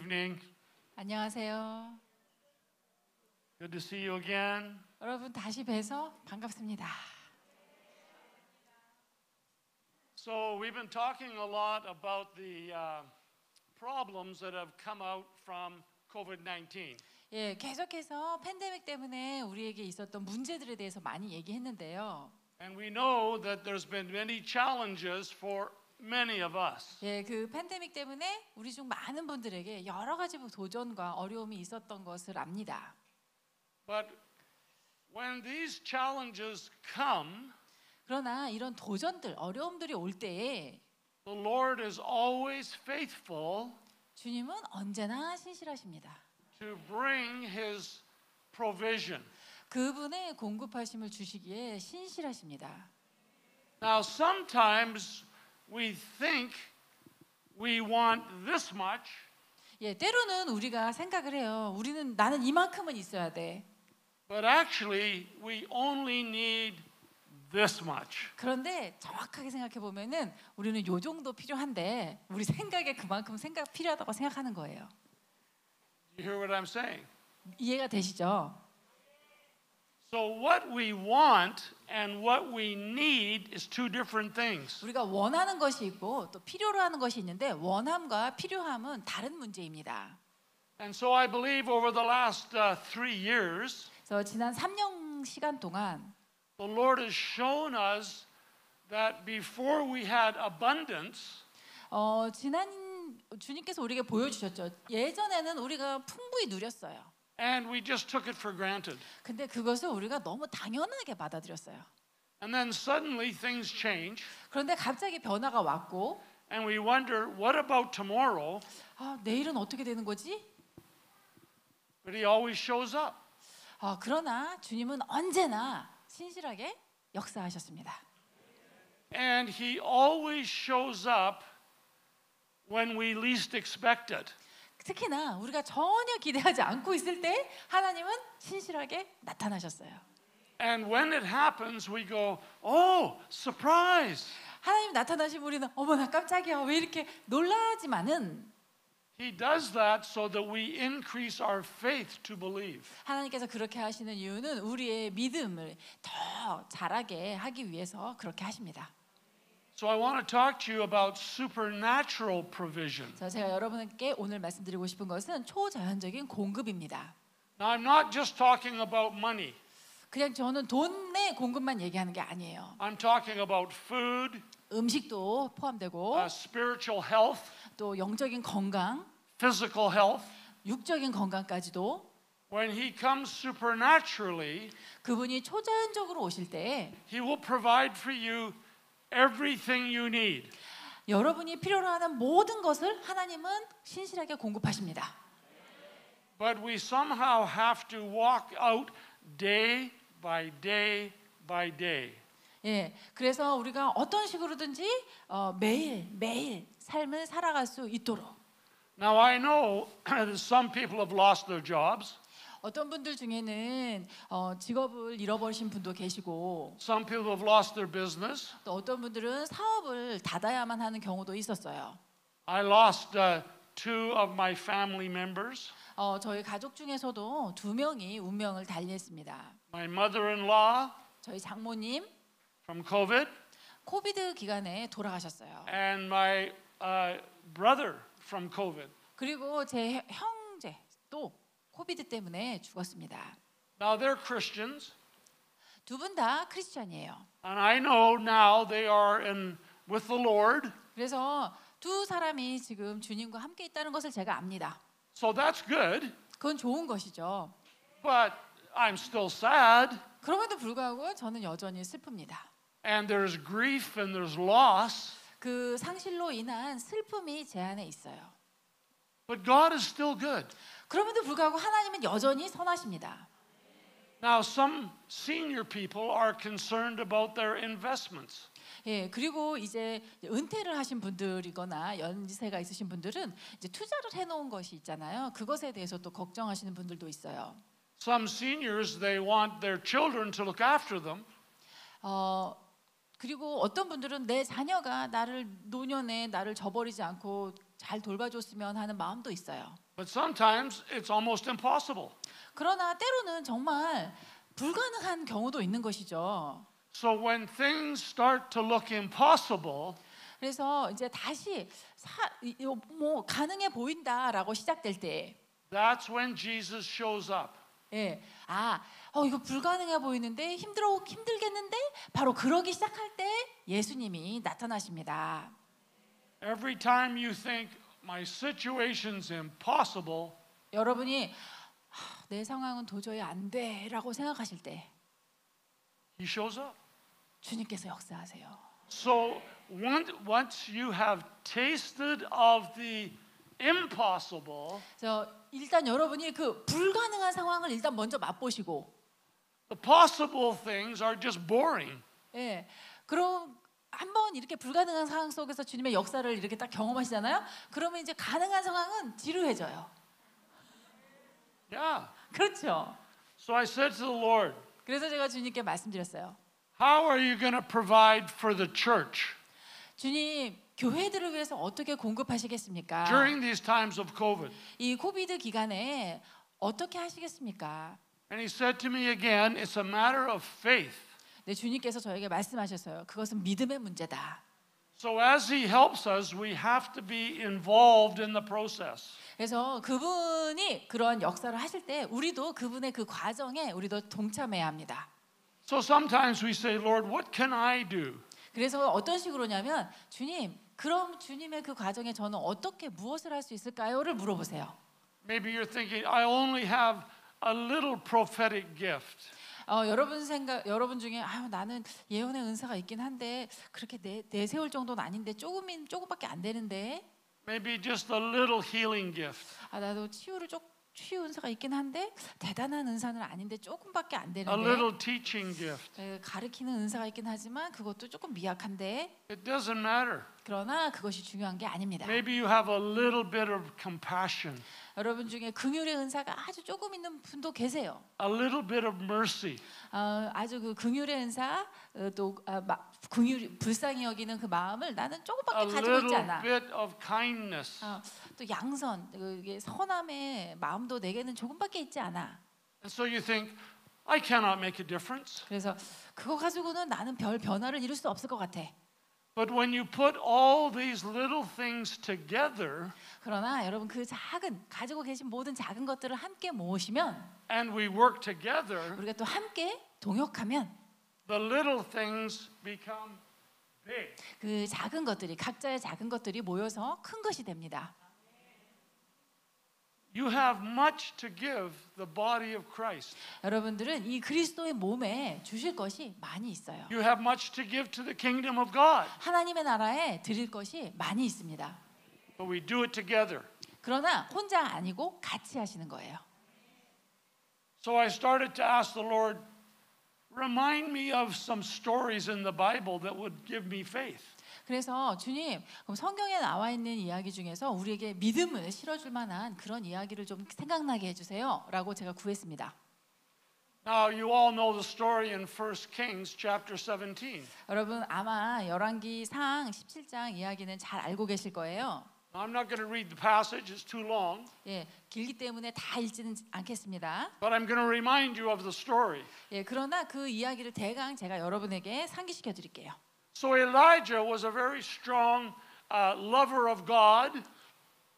evening. 안녕하세요. Good to see you again. 여러분 다시 뵈서 반갑습니다. So we've been talking a lot about the problems that have come out from COVID-19. 예, 계속해서 팬데믹 때문에 우리에게 있었던 문제들에 대해서 많이 얘기했는데요. And we know that there's been many challenges for many of us. 예, 그 팬데믹 때문에 우리 중 많은 분들에게 여러 가지 도전과 어려움이 있었던 것을 압니다. But when these challenges come, 그러나 이런 도전들, 어려움들이 올 때에 the Lord is always faithful 주님은 언제나 신실하십니다. to bring His provision. 그분의 공급하심을 주시기에 신실하십니다. Now sometimes we think we want this much, 예, 때로는 우리가 생각을 해요. 나는 이만큼은 있어야 돼. but actually we only need this much. 그런데 정확하게 생각해 보면은 우리는 요 정도 필요한데 우리 생각에 그만큼 필요하다고 생각하는 거예요. You hear what I'm saying? 이해가 되시죠? So what we want and what we need is two different things. 우리가 원하는 것이 있고 또 필요로 하는 것이 있는데 원함과 필요함은 다른 문제입니다. And so I believe over the last 3 years, 그래서 지난 3년 시간 동안 the Lord has shown us that before we had abundance, 주님께서 우리에게 보여주셨죠. 예전에는 우리가 풍부히 누렸어요. and we just took it for granted. 근데 그것을 우리가 너무 당연하게 받아들였어요. And then suddenly things change, 그런데 갑자기 변화가 왔고 and we wonder, what about tomorrow? 내일은 어떻게 되는 거지? But He always shows up. 그러나 주님은 언제나 신실하게 역사하셨습니다. And He always shows up when we least expect it. 특히나 우리가 전혀 기대하지 않고 있을 때 하나님은 신실하게 나타나셨어요. And when it happens, we go, oh, surprise. 하나님 나타나시면 우리는 어머나 깜짝이야 왜 이렇게 놀라지만은 He does that so that we increase our faith to believe. 하나님께서 그렇게 하시는 이유는 우리의 믿음을 더 자라게 하기 위해서 그렇게 하십니다. So I want to talk to you about supernatural provision. 제가 여러분께 오늘 말씀드리고 싶은 것은 초자연적인 공급입니다. Now I'm not just talking about money. 그냥 저는 돈의 공급만 얘기하는 게 아니에요. I'm talking about food, 음식도 포함되고 spiritual health, 또 영적인 건강, physical health. 육적인 건강까지도 When He comes supernaturally, 그분이 초자연적으로 오실 때 He will provide for you everything you need. 여러분이 필요로 하는 모든 것을 하나님은 신실하게 공급하십니다. But we somehow have to walk out day by day by day. 예, 그래서 우리가 어떤 식으로든지 매일 삶을 살아갈 수 있도록. Now I know that some people have lost their jobs. 어떤 분들 중에는 직업을 잃어버리신 분도 계시고, Some people have lost their business. 또 어떤 분들은 사업을 닫아야만 하는 경우도 있었어요. I lost 2 of my family members. 저희 가족 중에서도 2명이 운명을 달리했습니다. My mother-in-law 저희 장모님 from COVID, 코비드 기간에 돌아가셨어요. and my brother from COVID. 그리고 제 형제 또 코비드 때문에 죽었습니다. Now they're Christians, 두 분 다 크리스천이에요. and I know now they are with the Lord. 그래서 두 사람이 지금 주님과 함께 있다는 것을 제가 압니다. So that's good, 그건 좋은 것이죠. but I'm still sad, 그럼에도 불구하고 저는 여전히 슬픕니다. and there's grief and there's loss, 그 상실로 인한 슬픔이 제 안에 있어요. but God is still good. 그럼에도 불구하고 하나님은 여전히 선하십니다. Now some senior people are concerned about their investments. 예, 그리고 이제 은퇴를 하신 분들이거나 연세가 있으신 분들은 이제 투자를 해놓은 것이 있잖아요. 그것에 대해서 또 걱정하시는 분들도 있어요. Some seniors, they want their children to look after them. 그리고 어떤 분들은 내 자녀가 노년에 나를 저버리지 않고 잘 돌봐줬으면 하는 마음도 있어요. But sometimes it's almost impossible. 그러나 때로는 정말 불가능한 경우도 있는 것이죠. So when things start to look impossible, 그래서 이제 다시 뭐 가능해 보인다라고 시작될 때, that's when Jesus shows up. 예, 이거 불가능해 보이는데 힘들겠는데 바로 그러기 시작할 때 예수님이 나타나십니다. Every time you think my situation's impossible, 여러분이 내 상황은 도저히 안 돼라고 생각하실 때 he shows up. 주님께서 역사하세요. So once you have tasted of the impossible, 그래서 일단 여러분이 그 불가능한 상황을 일단 먼저 맛보시고, the possible things are just boring. 예, 그럼 한번 이렇게 불가능한 상황 속에서 주님의 역사를 이렇게 딱 경험하시잖아요. 그러면 이제 가능한 상황은 지루해져요. Yeah. 그렇죠. So I said to the Lord, 그래서 제가 주님께 말씀드렸어요. how are you going to provide for the church 주님, 교회들을 위해서 어떻게 공급하시겠습니까? during these times of COVID? 이 코비드 기간에 어떻게 하시겠습니까? And he said to me again, it's a matter of faith. 네, 주님께서 저에게 말씀하셨어요. 그것은 믿음의 문제다. So as he helps us, we have to be involved in the process. 그래서 그분이 그런 역사를 하실 때 우리도 그분의 그 과정에 우리도 동참해야 합니다. So sometimes we say, Lord, what can I do? 그래서 어떤 식으로냐면, 주님, 그럼 주님의 그 과정에 저는 어떻게 무엇을 할 수 있을까요?를 물어보세요. Maybe you're thinking, I only have a little prophetic gift. 여러분 중에 나는 예언의 은사가 있긴 한데 그렇게 내세울 정도는 아닌데 조금밖에 안 되는데, Maybe just a little healing gift. 나도 치유 은사가 있긴 한데 대단한 은사는 아닌데 조금밖에 안 A 되는데, little teaching gift. 가르치는 은사가 있긴 하지만 그것도 조금 미약한데, It doesn't matter. 그러나 그것이 중요한 게 아닙니다. Maybe you have a little bit of compassion, 여러분 중에 긍휼의 은사가 아주 조금 있는 분도 계세요. a little bit of mercy. 아주 그 긍휼의 은사, 불쌍히 여기는 그 마음을 나는 A 조금밖에 가지고 있지 little 않아. bit of kindness. 또 양선, 이게 선함의 마음도 내게는 조금밖에 있지 않아. And so you think, I cannot make a difference. 그래서 그거 가지고는 나는 별 변화를 이룰 수 없을 것 같아. But when you put all these little things together 그러나 여러분, 그 가지고 계신 모든 작은 것들을 함께 모으시면, and we work together, 우리가 또 함께 동역하면 the little things become big. 그 작은 것들이, 각자의 작은 것들이 모여서 큰 것이 됩니다. You have much to give the body of Christ. 여러분들은 이 그리스도의 몸에 주실 것이 많이 있어요. You have much to give to the kingdom of God. 하나님의 나라에 드릴 것이 많이 있습니다. But we do it together. 그러나 혼자 아니고 같이 하시는 거예요. So I started to ask the Lord, remind me of some stories in the Bible that would give me faith. 그래서 주님, 그럼 성경에 나와 있는 이야기 중에서 우리에게 믿음을 실어줄 만한 그런 이야기를 좀 생각나게 해주세요라고 제가 구했습니다. Now you all know the story in 1 Kings chapter 17. 여러분 아마 열왕기상 17장 이야기는 잘 알고 계실 거예요. I'm not going to read the passage, it's too long. 예, 길기 때문에 다 읽지는 않겠습니다. But I'm going to remind you of the story. 예, 그러나 그 이야기를 대강 제가 여러분에게 상기시켜 드릴게요. So Elijah was a very strong lover of God.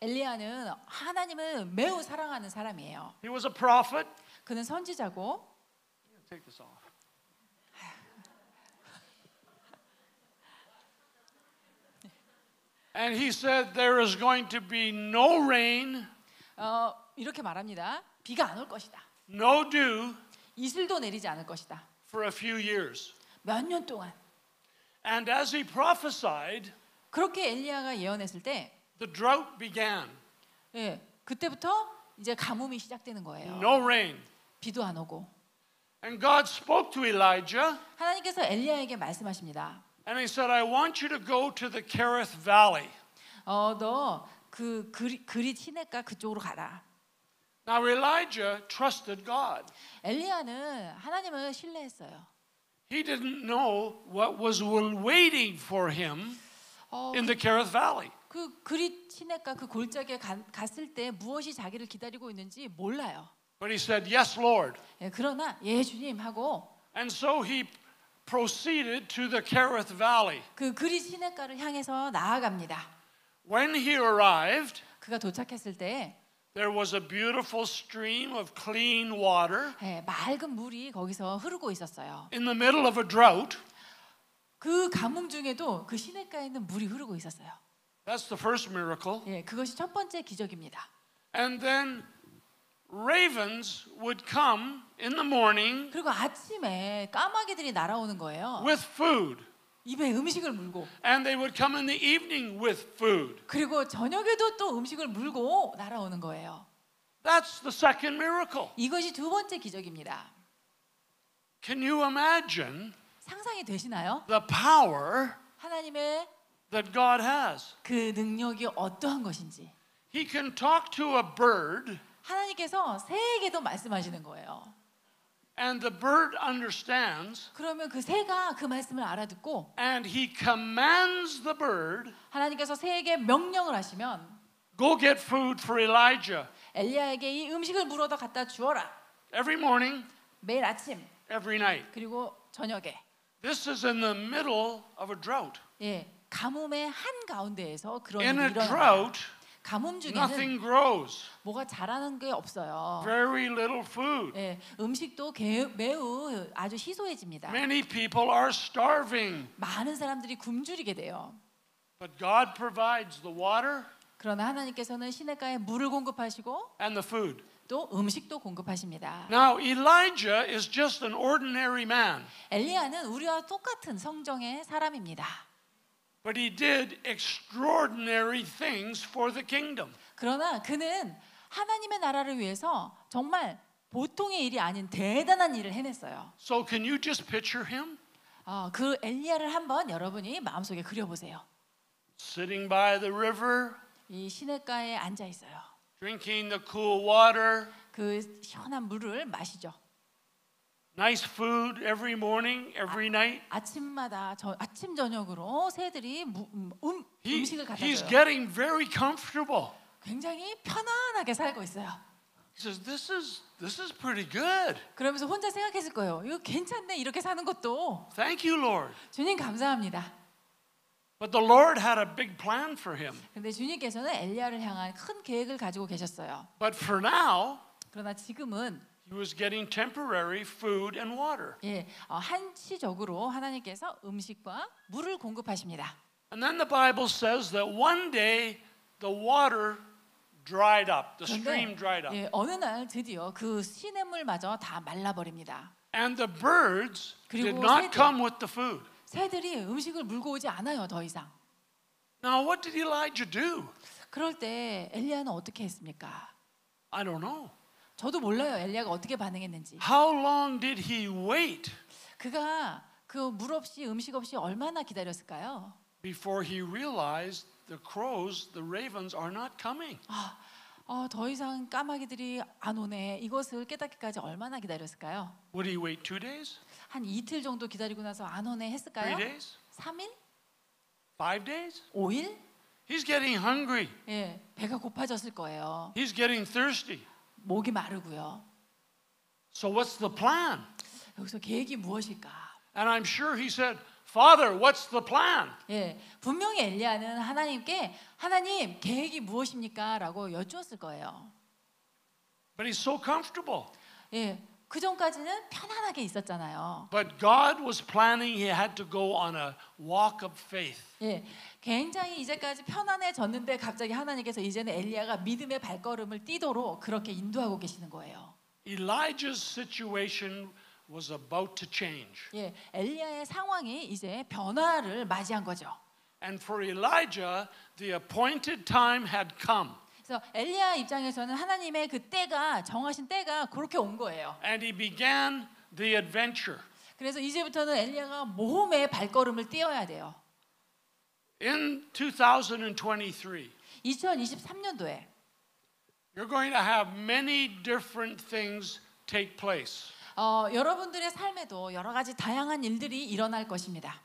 엘리야는 하나님을 매우 사랑하는 사람이에요. He was a prophet. 그는 선지자고. Take this off. And he said there is going to be no rain, 이렇게 말합니다. 비가 안 올 것이다. no dew 이슬도 내리지 않을 것이다. for a few years. 몇 년 동안. And as he prophesied, 그렇게 엘리야가 예언했을 때, the drought began. 예, 그때부터 이제 가뭄이 시작되는 거예요. No rain. 비도 안 오고. And God spoke to Elijah 하나님께서 엘리야에게 말씀하십니다. and he said, I want you to go to the Kerith Valley. 너 그 그릿 시냇가 그쪽으로 가라. Now Elijah trusted God. 엘리야는 하나님을 신뢰했어요. He didn't know what was waiting for him in the Kerith Valley. 그 그릿 시냇가 그 골짜기에 갔을 때 무엇이 자기를 기다리고 있는지 몰라요. But he said, "Yes, Lord." 예, 그러나 예 주님 하고 And so he proceeded to the Kerith Valley. 그 그릿 시냇가를 향해서 나아갑니다. When he arrived, 그가 도착했을 때 there was a beautiful stream of clean water 예, 맑은 물이 거기서 흐르고 있었어요. in the middle of a drought. 그 가뭄 중에도 그 시냇가에 있는 물이 흐르고 있었어요. That's the first miracle. 예, 그것이 첫 번째 기적입니다. And then ravens would come in the morning 그리고 아침에 까마귀들이 날아오는 거예요. with food. 입에 음식을 물고. And they would come in the evening with food. 그리고 저녁에도 또 음식을 물고 날아오는 거예요. That's the second miracle. 이것이 두 번째 기적입니다. Can you imagine 상상이 되시나요? the power 하나님의 that God has? 그 능력이 어떠한 것인지. He can talk to a bird 하나님께서 새에게도 말씀하시는 거예요. and the bird understands 그러면 그 새가 그 말씀을 알아듣고 and he commands the bird, 하나님께서 새에게 명령을 하시면 go get food for Elijah 엘리야에게 이 음식을 물어다 갖다 주어라. every morning, 매일 아침 every night. 그리고 저녁에. This is in the middle of a drought. 예, 가뭄의 한 가운데에서 그런 In 일이 a 일어나요. drought, 가뭄 중에는 nothing grows. 뭐가 자라는 게 없어요. Very little food. 예, 음식도 매우 아주 희소해집니다. Many people are starving. 많은 사람들이 굶주리게 돼요. But God provides the water 그러나 하나님께서는 시냇가에 물을 공급하시고 and the food. 또 음식도 공급하십니다. Now, Elijah is just an ordinary man, 엘리야는 우리와 똑같은 성정의 사람입니다. but he did extraordinary things for the kingdom. 그러나 그는 하나님의 나라를 위해서 정말 보통의 일이 아닌 대단한 일을 해냈어요. So, can you just picture him 그 엘리야를 한번 여러분이 마음속에 그려보세요. sitting by the river, 이 시냇가에 앉아 있어요. drinking the cool water, 그 시원한 물을 마시죠. nice food every morning, every night? 아침마다 아침 저녁으로 새들이 음식을 갖다 He's 줘요. getting very comfortable. 굉장히 편안하게 살고 있어요. He says, this is pretty good. 그러면서 혼자 생각했을 거예요. 이거 괜찮네 이렇게 사는 것도. Thank you, Lord. 주님 감사합니다. But the Lord had a big plan for him. 근데 주님께서는 엘리야를 향한 큰 계획을 가지고 계셨어요. But for now, 그러나 지금은 he was getting temporary food and water. 예, 한시적으로 하나님께서 음식과 물을 공급하십니다. And then the Bible says that one day the water dried up, the stream dried up. 예, 어느 날 드디어 그 시냇물마저 다 말라버립니다. And the birds did 그리고 not 새들. come with the food. 새들이 음식을 물고 오지 않아요, 더 이상. Now, what did Elijah do? 그럴 때 엘리야는 어떻게 했습니까? I don't know. 저도 몰라요, 엘리야가 어떻게 반응했는지. How long did he wait 그가 그 물 없이 음식 없이 얼마나 기다렸을까요? before he realized the crows, the ravens are not coming? 더 이상 까마귀들이 안 오네. 이것을 깨닫기까지 얼마나 기다렸을까요? Would he wait 2 days? 한 이틀 정도 기다리고 나서 안 오네 3 했을까요? days? 3일? 5 days? 5일? He's getting hungry. 예, 배가 고파졌을 거예요. He's getting thirsty. 목이 마르고요. So what's the plan? 여기서 계획이 무엇일까? And I'm sure he said, Father, what's the plan? 예, 분명히 엘리야는 하나님께 하나님 계획이 무엇입니까? 라고 여쭈었을 거예요. But he's so comfortable. 예, 그 전까지는 편안하게 있었잖아요. But God was planning he had to go on a walk of faith. 예, 굉장히 이제까지 편안해졌는데 갑자기 하나님께서 이제는 엘리야가 믿음의 발걸음을 띄도록 그렇게 인도하고 계시는 거예요. Elijah's situation was about to change. 예, 엘리야의 상황이 이제 변화를 맞이한 거죠. And for Elijah, the appointed time had come. 그래서 엘리야 입장에서는 하나님의 그 때가 정하신 때가 그렇게 온 거예요. And he began the adventure. 그래서 이제부터는 엘리야가 모험의 발걸음을 띄어야 돼요. In 2023, 2023년도에 you're going to have many different things take place. 여러분들의 삶에도 여러 가지 다양한 일들이 일어날 것입니다.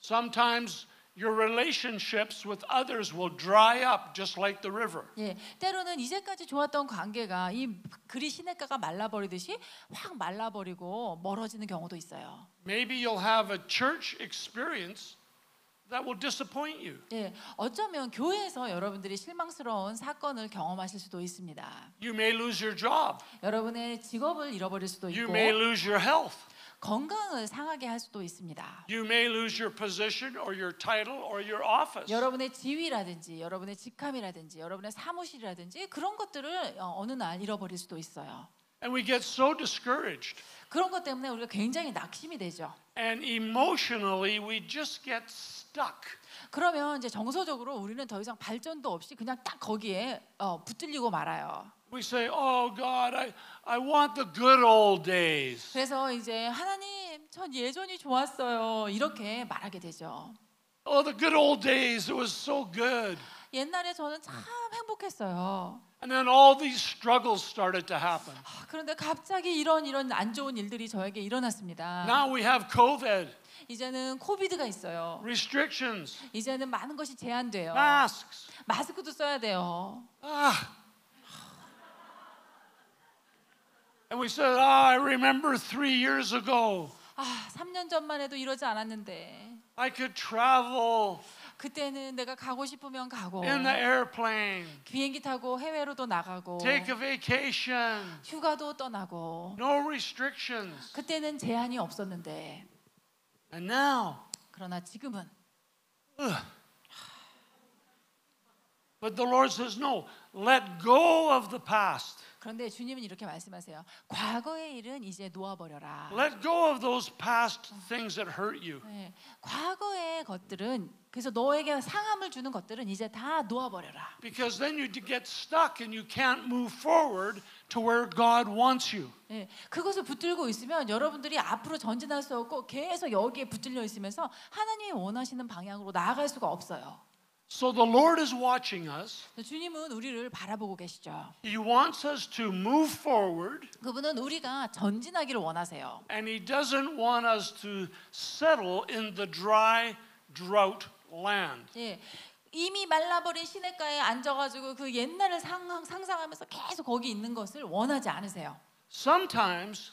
Sometimes your relationships with others will dry up just like the river. 예, 때로는 이제까지 좋았던 관계가 이 그리 시냇가가 말라버리듯이 확 말라버리고 멀어지는 경우도 있어요. Maybe you'll have a church experience that will disappoint you. 예, 어쩌면 교회에서 여러분들이 실망스러운 사건을 경험하실 수도 있습니다. You may lose your job. 여러분의 직업을 잃어버릴 수도 You 있고 may lose your health. 건강을 상하게 할 수도 있습니다. You may lose your position or your title or your office. 여러분의 지위라든지 여러분의 직함이라든지 여러분의 사무실이라든지 그런 것들을 어느 날 잃어버릴 수도 있어요. And we get so discouraged. 그런 것 때문에 우리가 굉장히 낙심이 되죠. And emotionally we just get stuck. 그러면 이제 정서적으로 우리는 더 이상 발전도 없이 그냥 딱 거기에 붙들리고 말아요. We say, "Oh God, I want the good old days." 그래서 이제 하나님, 전 예전이 좋았어요. 이렇게 말하게 되죠. Oh, the good old days, it was so good. 옛날에 저는 참 행복했어요. And then all these struggles started to happen. 그런데 갑자기 이런 안 좋은 일들이 저에게 일어났습니다. Now we have COVID, 이제는 코비드가 있어요. restrictions, 이제는 많은 것이 제한돼요. masks. 마스크도 써야 돼요. And we said, I remember 3 years ago, 3년 전만 해도 이러지 않았는데 I could travel 그때는 내가 가고 싶으면 가고 in the airplane, 비행기 타고 해외로도 나가고 take a vacation, 휴가도 떠나고 no restrictions. 그때는 제한이 없었는데 And now, 그러나 지금은 but the Lord says, no, let go of the past. 그런데 주님은 이렇게 말씀하세요. 과거의 일은 이제 놓아버려라. Let go of those past things that hurt you. 네, 과거의 것들은 그래서 너에게 상함을 주는 것들은 이제 다 놓아버려라. Because then you get stuck and you can't move forward to where God wants you. 네, 그것을 붙들고 있으면 여러분들이 앞으로 전진할 수 없고 계속 여기에 붙들려 있으면서 하나님이 원하시는 방향으로 나아갈 수가 없어요. So the Lord is watching us. 주님은 우리를 바라보고 계시죠. He wants us to move forward. 그분은 우리가 전진하기를 원하세요. And He doesn't want us to settle in the dry, drought land. 예, 이미 말라버린 시냇가에 앉아가지고 그 옛날을 상상하면서 계속 거기 있는 것을 원하지 않으세요. Sometimes,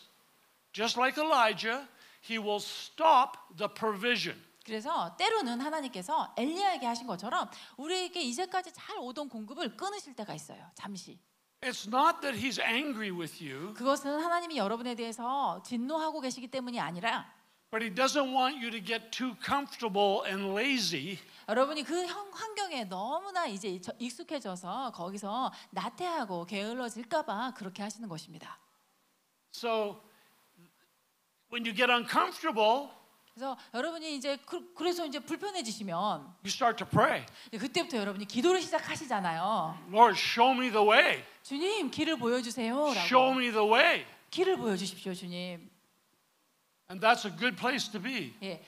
just like Elijah, He will stop the provision. 그래서 때로는 하나님께서 엘리야에게 하신 것처럼 우리에게 이제까지 잘 오던 공급을 끊으실 때가 있어요. 잠시. It's not that He's angry with you, 그것은 하나님이 여러분에 대해서 진노하고 계시기 때문이 아니라 but He doesn't want you to get too comfortable and lazy. 여러분이 그 환경에 너무나 이제 익숙해져서 거기서 나태하고 게을러질까봐 그렇게 하시는 것입니다. So when you get uncomfortable, 그래서 여러분이 이제 그래서 이제 불편해지시면 you start to pray. 그때부터 여러분이 기도를 시작하시잖아요. Lord, show me the way. 주님 길을 보여주세요라고. Show me the way. 길을 보여주십시오, 주님. And that's a good place to be. 예,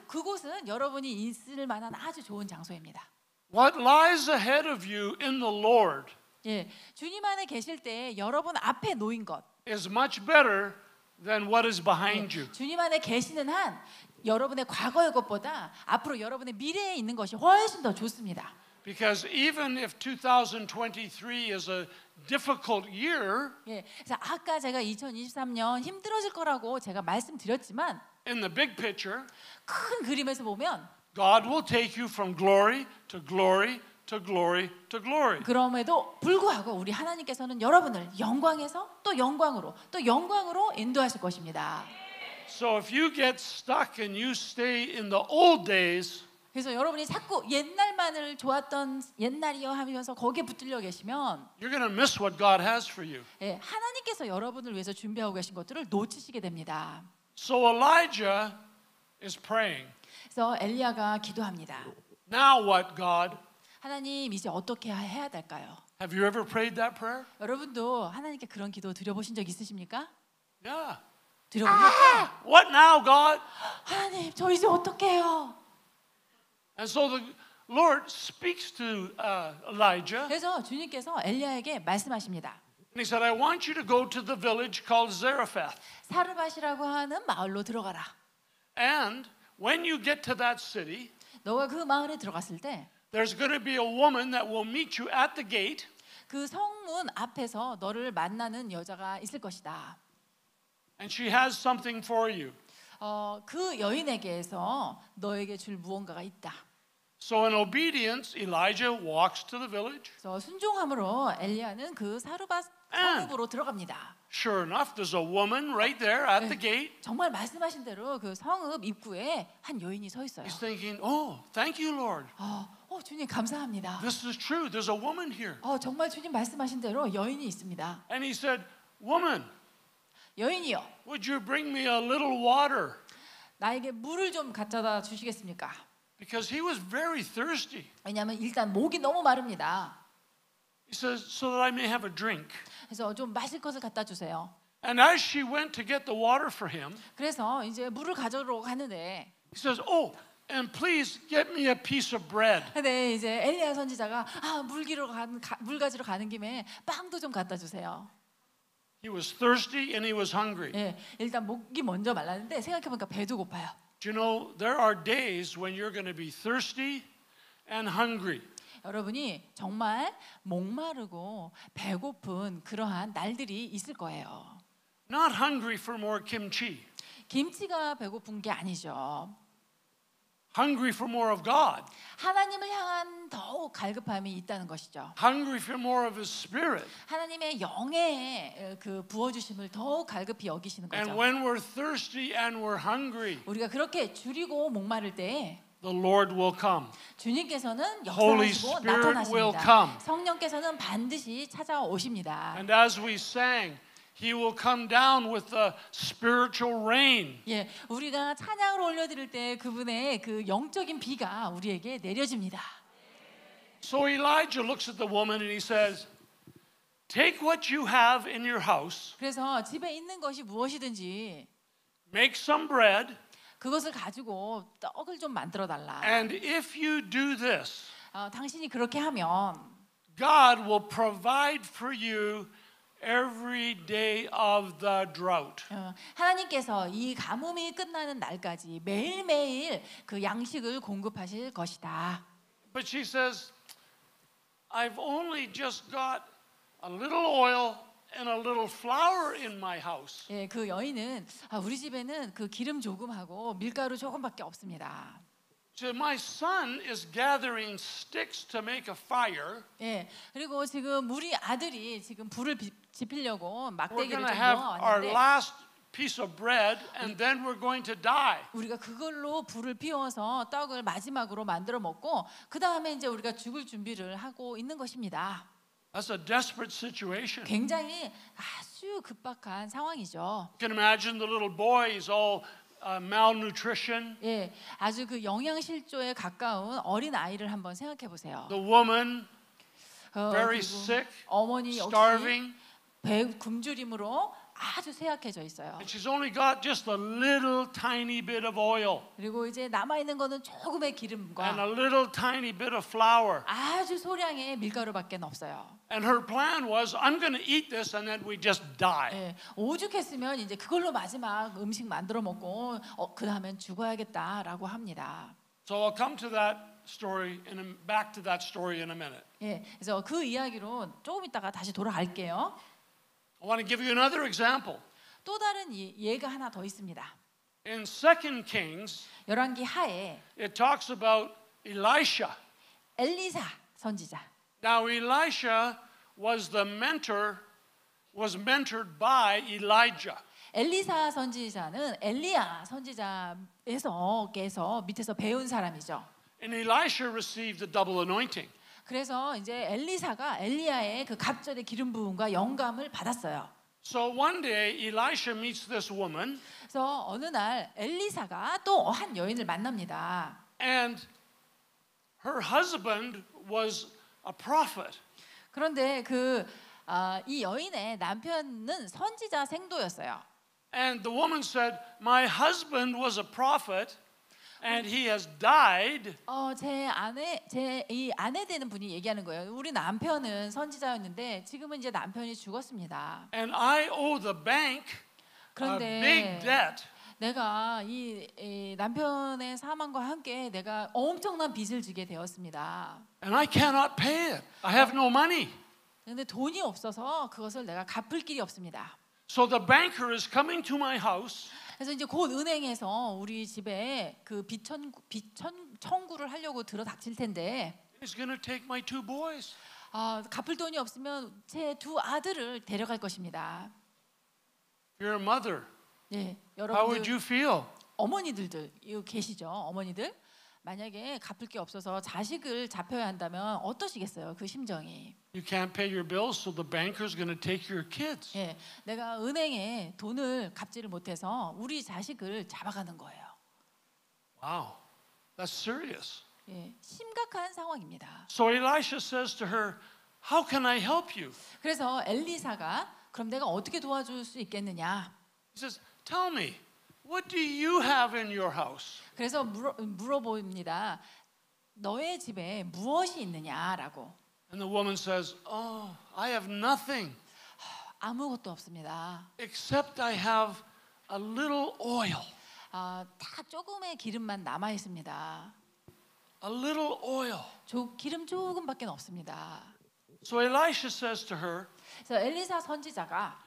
그곳은 여러분이 있을 만한 아주 좋은 장소입니다. What lies ahead of you in the Lord 예, 주님 안에 계실 때 여러분 앞에 놓인 것, is much better than what is behind you. 주님 안에 계시는 한 여러분의 과거의 것보다 앞으로 여러분의 미래에 있는 것이 훨씬 더 좋습니다. Because even if 2023 is a difficult year, 예, 그래서 아까 제가 2023년 힘들어질 거라고 제가 말씀드렸지만 in the big picture, 큰 그림에서 보면 God will take you from glory to glory to glory to glory. 그럼에도 불구하고 우리 하나님께서는 여러분을 영광에서 또 영광으로 또 영광으로 인도하실 것입니다. So if you get stuck and you stay in the old days, 그래서 여러분이 자꾸 옛날만을 좋았던 옛날이요 하면서 거기에 붙들려 계시면 you're going to miss what God has for you. 예, 하나님께서 여러분을 위해서 준비하고 계신 것들을 놓치시게 됩니다. So Elijah is praying. 그래서 엘리야가 기도합니다. Now what, God? 하나님 이제 어떻게 해야 될까요? Have you ever prayed that prayer? 여러분도 하나님께 그런 기도 드려보신 적 있으십니까? Yeah. 드려보셨죠? What now, God? 하나님 저 이제 어떻게 해요? And so the Lord speaks to Elijah. 그래서 주님께서 엘리야에게 말씀하십니다. And He said, I want you to go to the village called Zarephath. 사르밧이라고 하는 마을로 들어가라. And when you get to that city, 너가 그 마을에 들어갔을 때 there's going to be a woman that will meet you at the gate. 그 성문 앞에서 너를 만나는 여자가 있을 것이다. And she has something for you. 그 여인에게서 너에게 줄 무언가가 있다. So in obedience, Elijah walks to the village. 그래서 순종함으로 엘리야는 그 사르밧 성읍으로 들어갑니다. Sure enough, there's a woman right there at the gate. 정말 말씀하신 대로 그 성읍 입구에 한 여인이 서 있어요. He's thinking, oh, thank you, Lord. 주님 감사합니다. This is true. There's a woman here. 정말 주님 말씀하신 대로 여인이 있습니다. And he said, woman, 여인이요, would you bring me a little water? 나에게 물을 좀 갖다 주시겠습니까? Because he was very thirsty. 왜냐하면 일단 목이 너무 마릅니다. He says, so that I may have a drink. 그래서 좀 마실 것을 갖다 주세요. And as she went to get the water for him, 그래서 이제 물을 가져러 가는데, he says, oh, and please get me a piece of bread. 근데 이제 엘리야 선지자가 물 가지러 가는 김에 빵도 좀 갖다 주세요. He was thirsty and he was hungry. 예, 일단 목이 먼저 말랐는데 생각해보니까 배도 고파요. Do you know, there are days when you're going to be thirsty and hungry. 여러분이 정말 목마르고 배고픈 그러한 날들이 있을 거예요. Not hungry for more kimchi. 김치가 배고픈 게 아니죠. Hungry for more of God. 하나님을 향한 더욱 갈급함이 있다는 것이죠. Hungry for more of His Spirit. 하나님의 영의 그 부어주심을 더욱 갈급히 여기시는 거죠. And when we're thirsty and we're hungry, 우리가 그렇게 줄이고 목마를 때 the Lord will come. 주님께서는 Holy 역사하시고 Spirit will 나타나십니다. come. 성령께서는 반드시 찾아오십니다. And as we sang, He will come down with the spiritual rain. 예, 우리가 찬양을 올려드릴 때 그분의 그 영적인 비가 우리에게 내려집니다. So Elijah looks at the woman and he says, take what you have in your house, 그래서 집에 있는 것이 무엇이든지 make some bread, 그것을 가지고 떡을 좀 만들어 달라. and if you do this, 당신이 그렇게 하면 God will provide for you every day of the drought. 하나님께서 이 가뭄이 끝나는 날까지 매일매일 그 양식을 공급하실 것이다. But she says, I've only just got a little oil and a little flour in my house. 예, 그 여인은 우리 집에는 그 기름 조금하고 밀가루 조금밖에 없습니다. So my son is gathering sticks to make a fire. 예, 그리고 지금 우리 아들이 지금 불을 지피려고 We're 막대기를 going to 좀 have our 모아왔는데 last piece of bread and then we're going to die. 우리가 그걸로 불을 피워서 떡을 마지막으로 만들어 먹고 그 다음에 이제 우리가 죽을 준비를 하고 있는 것입니다. That's a desperate situation. 굉장히 아주 급박한 상황이죠. You can imagine the little boy is all malnutrition. 예, 아주 그 영양실조에 가까운 어린 아이를 한번 생각해 보세요. The woman very 그리고 sick, 어머니 역시 starving, 배 굶주림으로 아주 쇠약해져 있어요. and she's only got just a little tiny bit of oil 그리고 이제 남아 있는 거는 조금의 and 기름과 a little tiny bit of flour. 아주 소량의 밀가루밖에 없어요. And her plan was, I'm going to eat this and then we just die. 예, 오죽했으면 이제 그걸로 마지막 음식 만들어 먹고 그 다음엔 죽어야겠다라고 합니다. So I'll come to that story back to that story in a minute. 예, 그래서 그 이야기로 조금 있다가 다시 돌아갈게요. I want to give you another example. 또 다른 예가 하나 더 있습니다. In 2 Kings, 열왕기 하에 it talks about Elisha. 엘리사 선지자. Now Elisha was mentored by Elijah. 엘리사 선지자는 엘리야 선지자에서께서 밑에서 배운 사람이죠. And Elisha received the double anointing. 그래서 이제 엘리사가 엘리야의 그 갑절의 기름 부음과 영감을 받았어요. So one day Elisha meets this woman. 그래서 어느 날 엘리사가 또 한 여인을 만납니다. And her husband was a prophet. 그런데 이 여인의 남편은 선지자 생도였어요. And the woman said, "My husband was a prophet, and he has died." 이 아내 되는 분이 얘기하는 거예요. 우리 남편은 선지자였는데 지금은 이제 남편이 죽었습니다. And I owe the bank a 그런데 big debt. 내가 이 남편의 사망과 함께 내가 엄청난 빚을 지게 되었습니다. And I cannot pay it. I have no money. 근데 돈이 없어서 그것을 내가 갚을 길이 없습니다. So the banker is coming to my house. 그래서 이제 곧 은행에서 우리 집에 그 빚 청구를 하려고 들어닥칠 텐데 He's going to take my 2 boys. 갚을 돈이 없으면 제 2 아들을 데려갈 것입니다. You're a mother. 예, How would 여러분들 you feel? 어머니들도 이거 계시죠? 어머니들 만약에 갚을 게 없어서 자식을 잡혀야 한다면 어떠시겠어요? 그 심정이. You can't pay your bills, so the banker's going to take your kids. 예, 내가 은행에 돈을 갚지를 못해서 우리 자식을 잡아가는 거예요. Wow, that's serious. 예, 심각한 상황입니다. So Elisha says to her, "How can I help you?" 그래서 엘리사가 그럼 내가 어떻게 도와줄 수 있겠느냐? He says, "Tell me, what do you have in your house?" 그래서 물어봅니다. 너의 집에 무엇이 있느냐라고. And the woman says, "Oh, I have nothing 아무것도 없습니다. except I have a little oil." 다 조금의 기름만 남아 있습니다. A little oil. 기름 조금밖에 없습니다. So Elisha says to her, 그래서 엘리사 선지자가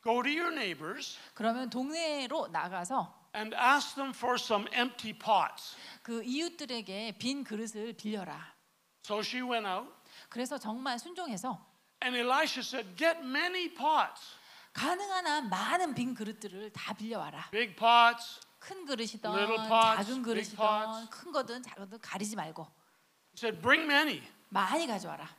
"Go to your neighbors 그러면 동네로 나가서 and ask them for some empty pots." 그 이웃들에게 빈 그릇을 빌려라. So she went out, 그래서 정말 순종해서 and Elisha said, "Get many pots, 가능한 한 많은 빈 그릇들을 다 빌려와라. big pots." 큰 그릇이든 Little pots, 작은 big 그릇이든 pots. 큰 거든 작은 거든 가리지 말고 He said, "Bring many." 많이 가져와라.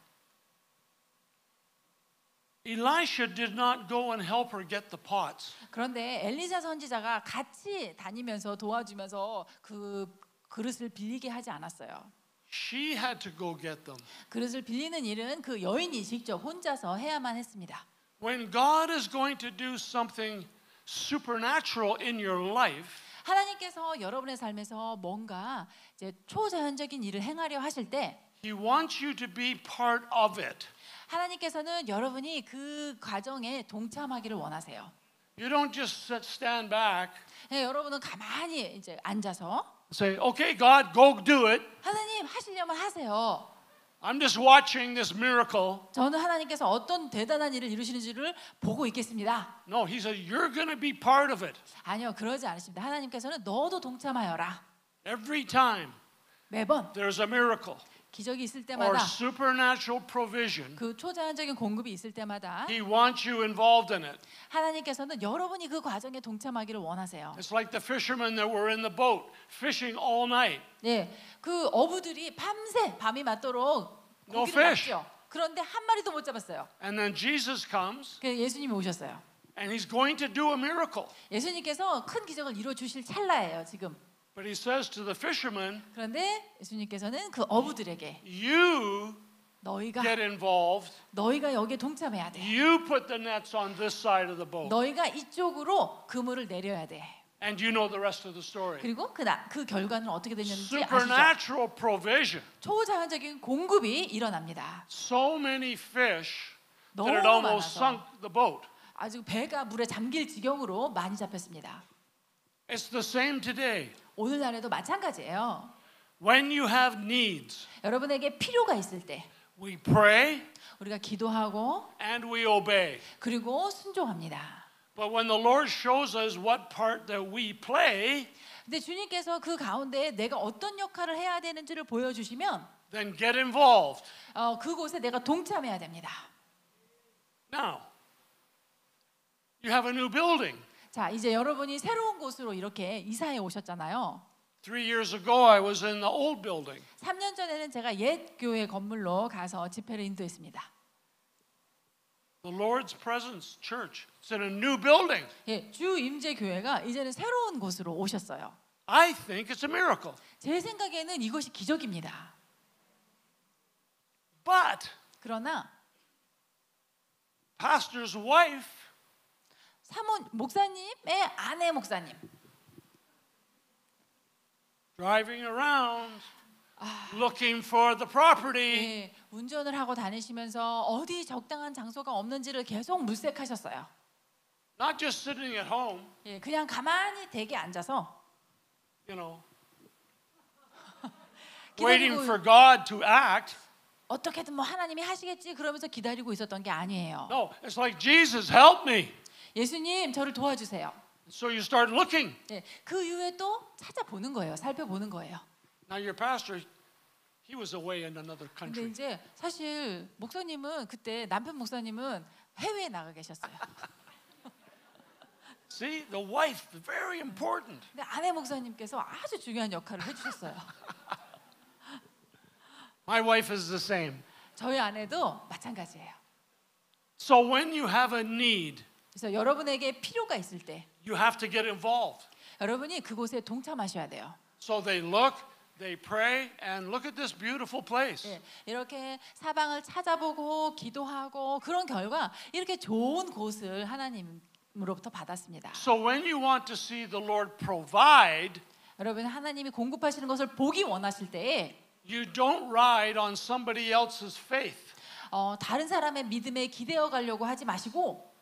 Elisha did not go and help her get the pots. 그런데 엘리사 선지자가 같이 다니면서 도와주면서 그 그릇을 빌리게 하지 않았어요. She had to go get them. 그릇을 빌리는 일은 그 여인이 직접 혼자서 해야만 했습니다. When God is going to do something supernatural in your life, 하나님께서 여러분의 삶에서 뭔가 이제 초자연적인 일을 행하려 하실 때 He wants you to be part of it. 하나님께서는 여러분이 그 과정에 동참하기를 원하세요. You don't just stand back 네, 여러분은 가만히 이제 앉아서 and say, "Okay, God, go do it. 하나님 하시려면 하세요. I'm just watching this miracle." 저는 하나님께서 어떤 대단한 일을 이루시는지를 보고 있겠습니다. No, He said, "You're going to be part of it." 아니요, 그러지 않으십니다. 하나님께서는 너도 동참하여라. Every time 매번 there's a miracle 기적이 있을 or 때마다 supernatural provision, 그 초자연적인 공급이 있을 때마다 He wants you involved in it. 하나님께서는 여러분이 그 과정에 동참하기를 원하세요. It's like the fishermen that were in the boat fishing all night. 예, 그 어부들이 밤새 밤이 맞도록 No 고기를 fish. 잡죠. 그런데 한 마리도 못 잡았어요. And then Jesus comes 그 예수님이 오셨어요. and He's going to do a miracle. 예수님께서 큰 기적을 이루어 주실 찰나예요, 지금. But He says to the fishermen, 그런데 예수님께서는 그 어부들에게 "You 너희가 get involved. 여기에 동참해야 돼. You put the nets on this side of the boat." 너희가 이쪽으로 그물을 내려야 돼. And you know the rest of the story. 그리고 그 결과는 어떻게 됐는지 아시죠? Supernatural provision. 초자연적인 공급이 일어납니다. So many fish that it 너무 almost 많아서 sunk the boat. 아주 배가 물에 잠길 지경으로 많이 잡혔습니다. It's the same today. 오늘날에도 마찬가지예요. When you have needs, 여러분에게 필요가 있을 때 we pray 우리가 기도하고 and we obey. 그리고 순종합니다. But when the Lord shows us what part that we play, 근데 주님께서 그 가운데 내가 어떤 역할을 해야 되는지를 보여주시면 then get involved. 그곳에 내가 동참해야 됩니다. Now, you have a new building. 자, 이제 여러분이 새로운 곳으로 이렇게 이사해 오셨잖아요. 3 years ago, I was in the old building. 3년 전에는 제가 옛 교회 건물로 가서 집회를 인도했습니다. The Lord's Presence Church. It's in a new building. 예, 주 임재 교회가 이제는 새로운 곳으로 오셨어요. I think it's a miracle. 제 생각에는 이것이 기적입니다. But 그러나 pastor's wife 목사님의 아내 목사님 driving around looking for the property. 예, 운전을 하고 다니시면서 어디 적당한 장소가 없는지를 계속 물색하셨어요. not just sitting at home, 예, 그냥 가만히 댁에 앉아서 you know, waiting for God to act. 어떻게든 뭐 하나님이 하시겠지 그러면서 기다리고 있었던 게 아니에요. No, it's like, Jesus, help me. 예수님 저를 도와주세요. So you start looking. 예, 그 이후에 또 찾아보는 거예요. 살펴보는 거예요. Now your pastor, he was away in another 근데 country. 이제 사실 목사님은 그때 남편 목사님은 해외에 나가 계셨어요. See, the wife, very important. 근데 아내 목사님께서 아주 중요한 역할을 해주셨어요. My wife is the same. 저희 아내도 마찬가지예요. So when you have a need, 그래서 여러분에게 필요가 있을 때 you have to get involved. 여러분이 그곳에 동참하셔야 돼요. So they look, they pray, and look at this beautiful place. 예, 이렇게 사방을 찾아보고 기도하고 그런 결과 이렇게 좋은 곳을 하나님으로부터 받았습니다. So when you want to see the Lord provide, 여러분 하나님이 공급하시는 것을 보기 원하실 때에 you don't ride on somebody else's faith. 다른 사람의 믿음에 기대어 가려고 하지 마시고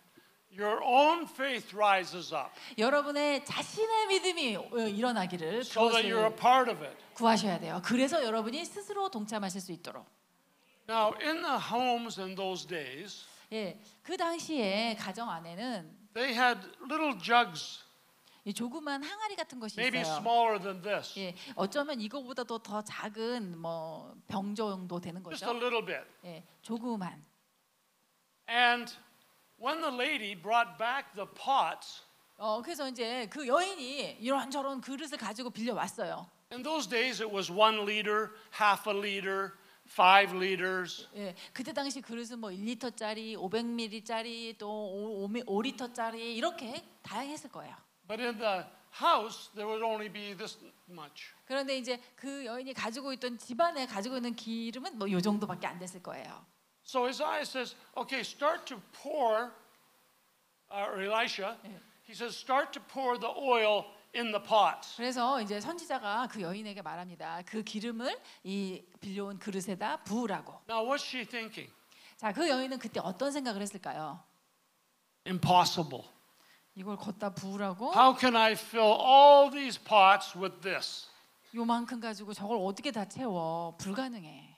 Your own faith rises up 여러분의 자신의 믿음이 일어나기를 so that you're a 그것을 part of it. 구하셔야 돼요. 그래서 여러분이 스스로 동참하실 수 있도록. Now, in the homes in those days, 예, 그 당시에 가정 안에는 they had little jugs, 이 조그만 항아리 같은 것이 maybe 있어요. smaller than this, 예, 어쩌면 이거보다도 더 작은 뭐 병 정도 되는 just a 거죠. little bit. 예, 조그만. And when the lady brought back the pots, 그래서 이제 그 여인이 이런저런 그릇을 가지고 빌려 왔어요. in those days it was 1 liter, half a liter, 5 liters. 예, 그때 당시 그릇은 뭐 1리터짜리, 500ml짜리, 또 5리터짜리 이렇게 다양했을 거예요. But in the house, there would only be this much. 그런데 이제 그 여인이 가지고 있던 집안에 가지고 있는 기름은 뭐 요 정도밖에 안 됐을 거예요. So Isaiah says, okay, start to pour, or Elisha, he says, start to pour the oil in the pots. 그래서 이제 선지자가 그 여인에게 말합니다. 그 기름을 이 빌려온 그릇에다 부으라고. Now, what's she thinking? 자, 그 여인은 그때 어떤 생각을 했을까요? Impossible. 이걸 걷다 부으라고? How can I fill all these pots with this? 요만큼 가지고 저걸 어떻게 다 채워? 불가능해.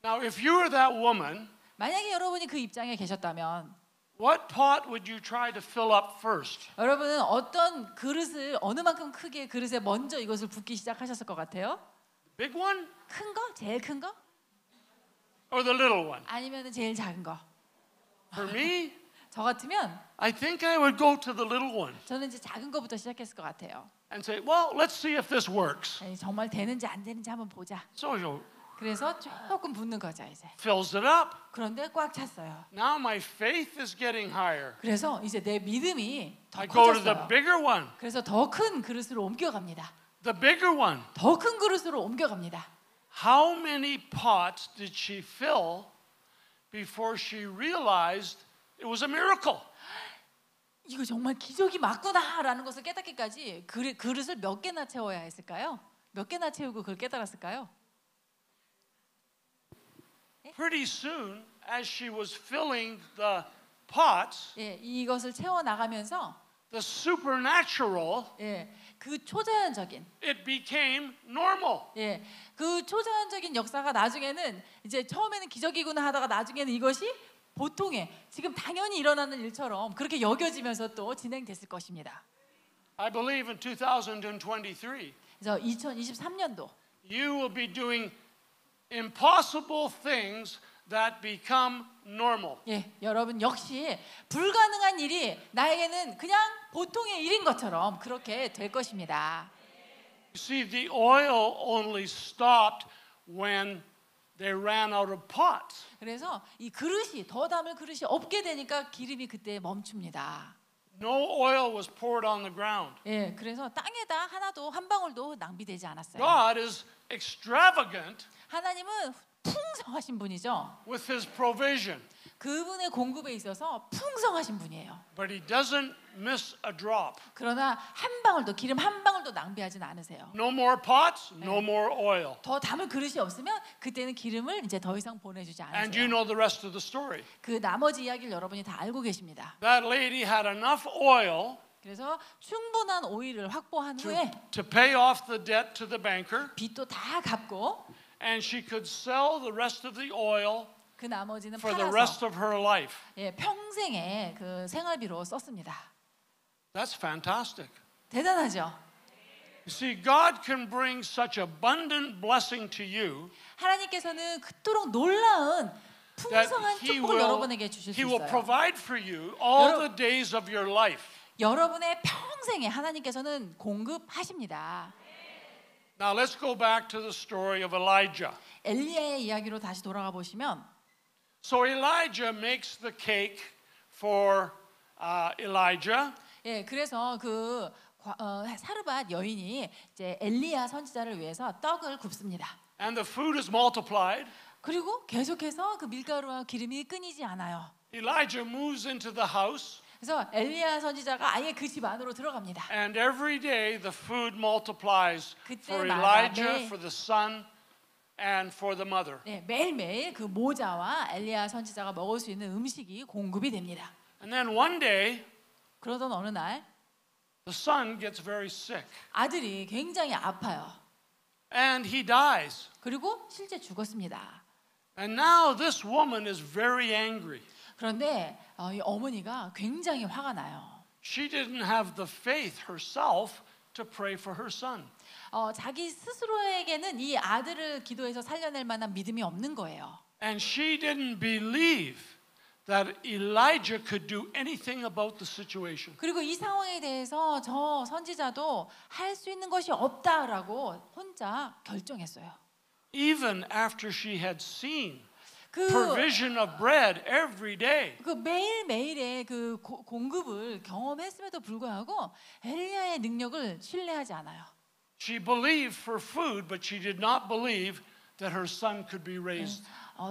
Now, if you were that woman, 만약에 여러분이 그 입장에 계셨다면 what pot would you try to fill up first? 여러분은 어떤 그릇을 어느 만큼 크게 그릇에 먼저 이것을 붓기 시작하셨을 것 같아요? Big one 큰 거? 제일 큰 거? or the little one? 아니면 제일 작은 거? For me, 저 같으면 I think I would go to the little one 저는 이제 작은 거부터 시작했을 것 같아요. and say, well, let's see if this works. 아니, 정말 되는지 안 되는지 한번 보자. So you 그래서 조금 붓는 거죠 이제. fills it up. 그런데 꽉 찼어요. Now my faith is getting higher. 그래서 이제 내 믿음이 더 I go to the 커졌어요. bigger one, 그래서 더 큰 그릇으로 옮겨갑니다. the bigger one. 더 큰 그릇으로 옮겨갑니다. How many pots did she fill before she realized it was a miracle? 이거 정말 기적이 맞구나라는 것을 깨닫기까지 그릇을 몇 개나 채워야 했을까요? 몇 개나 채우고 그걸 깨달았을까요? Pretty soon, as she was filling the pots, 예, 이것을 채워 나가면서 the supernatural, 예, 그 초자연적인 it became normal. 예, 그 초자연적인 역사가 나중에는 이제 처음에는 기적이구나 하다가 나중에는 이것이 보통의 지금 당연히 일어나는 일처럼 그렇게 여겨지면서 또 진행됐을 것입니다. I believe in 2023, 그래서 2023년도 you will be doing impossible things that become normal. 예, 여러분 역시 불가능한 일이 나에게는 그냥 보통의 일인 것처럼 그렇게 될 것입니다. You see, the oil only stopped when they ran out of pots. 그래서 이 그릇이 더 담을 그릇이 없게 되니까 기름이 그때 멈춥니다. No oil was poured on the ground. 예, 그래서 땅에다 하나도 한 방울도 낭비되지 않았어요. God is extravagant 하나님은 풍성하신 분이죠. with his provision, 그분의 공급에 있어서 풍성하신 분이에요. but he doesn't miss a drop. 그러나 한 방울도 기름 한 방울도 하나도 낭비하진 않으세요. No more pots, no more oil. 더 담을 그릇이 없으면 그때는 기름을 이제 더 이상 보내주지 And you 않으세요. know the rest of the story. 그 나머지 이야기를 여러분이 다 알고 계십니다. That lady had enough oil 그래서 충분한 오일을 확보한 후에 to pay off the debt to the banker, 빚도 다 갚고 and she could sell the rest of the oil 그 나머지는 for the rest 팔아서 of her life. 예, 평생의 그 생활비로 썼습니다. That's fantastic. 대단하죠? You see, God can bring such abundant blessing to you 하나님께서는 그토록 놀라운 that 풍성한 축복을 여러분에게 주실 수 He will 있어요. provide for you all the days of your life. 여러분의 평생에 하나님께서는 공급하십니다. Now let's go back to the story of Elijah. 엘리야의 이야기로 다시 돌아가 보시면 So Elijah makes the cake for Elijah. 예, 그래서 그 사르밧 여인이 이제 엘리야 선지자를 위해서 떡을 굽습니다. And the food is multiplied. 그리고 계속해서 그 밀가루와 기름이 끊이지 않아요. Elijah moves into the house, 그래서 엘리야 선지자가 아예 그 집 안으로 들어갑니다. and every day the food multiplies for 그때마다 Elijah, for the son, and for the mother. 네, 매일매일 그 모자와 엘리야 선지자가 먹을 수 있는 음식이 공급이 됩니다. And then one day, 그러던 어느 날 the son gets very sick, 아들이 굉장히 아파요. and he dies. 그리고 실제 죽었습니다. And now this woman is very angry. 그런데 이 어머니가 굉장히 화가 나요. She didn't have the faith herself to pray for her son. 자기 스스로에게는 이 아들을 기도해서 살려낼 만한 믿음이 없는 거예요. And she didn't believe that Elijah could do anything about the situation. 그리고 이 상황에 대해서 저 선지자도 할 수 있는 것이 없다라고 혼자 결정했어요. Even after she had seen 그 provision of bread every day. 매일매일의 그 공급을 경험했음에도 불구하고 엘리야의 능력을 신뢰하지 않아요. She believed for food, but she did not believe that her son could be raised.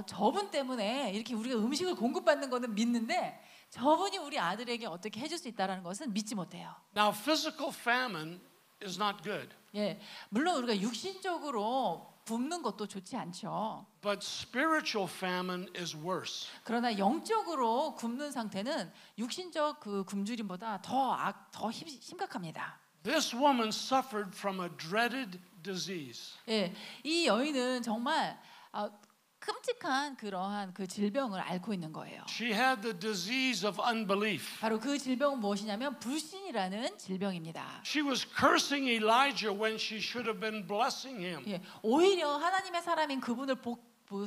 저분 때문에 이렇게 우리가 음식을 공급받는 거는 믿는데 저분이 우리 아들에게 어떻게 해줄 수 있다라는 것은 믿지 못해요. Now, physical famine is not good, 예, 물론 우리가 육신적으로 굶는 것도 좋지 않죠. but spiritual famine is worse. 그러나 영적으로 굶는 상태는 육신적 그 굶주림보다 더 심각합니다. This woman suffered from a dreaded disease. 예, 이 여인은 정말 끔찍한 그러한 그 질병을 앓고 있는 거예요. She had the disease of unbelief. 바로 그 질병은 무엇이냐면 불신이라는 질병입니다. She was cursing Elijah when she should have been blessing him. 예, 오히려 하나님의 사람인 그분을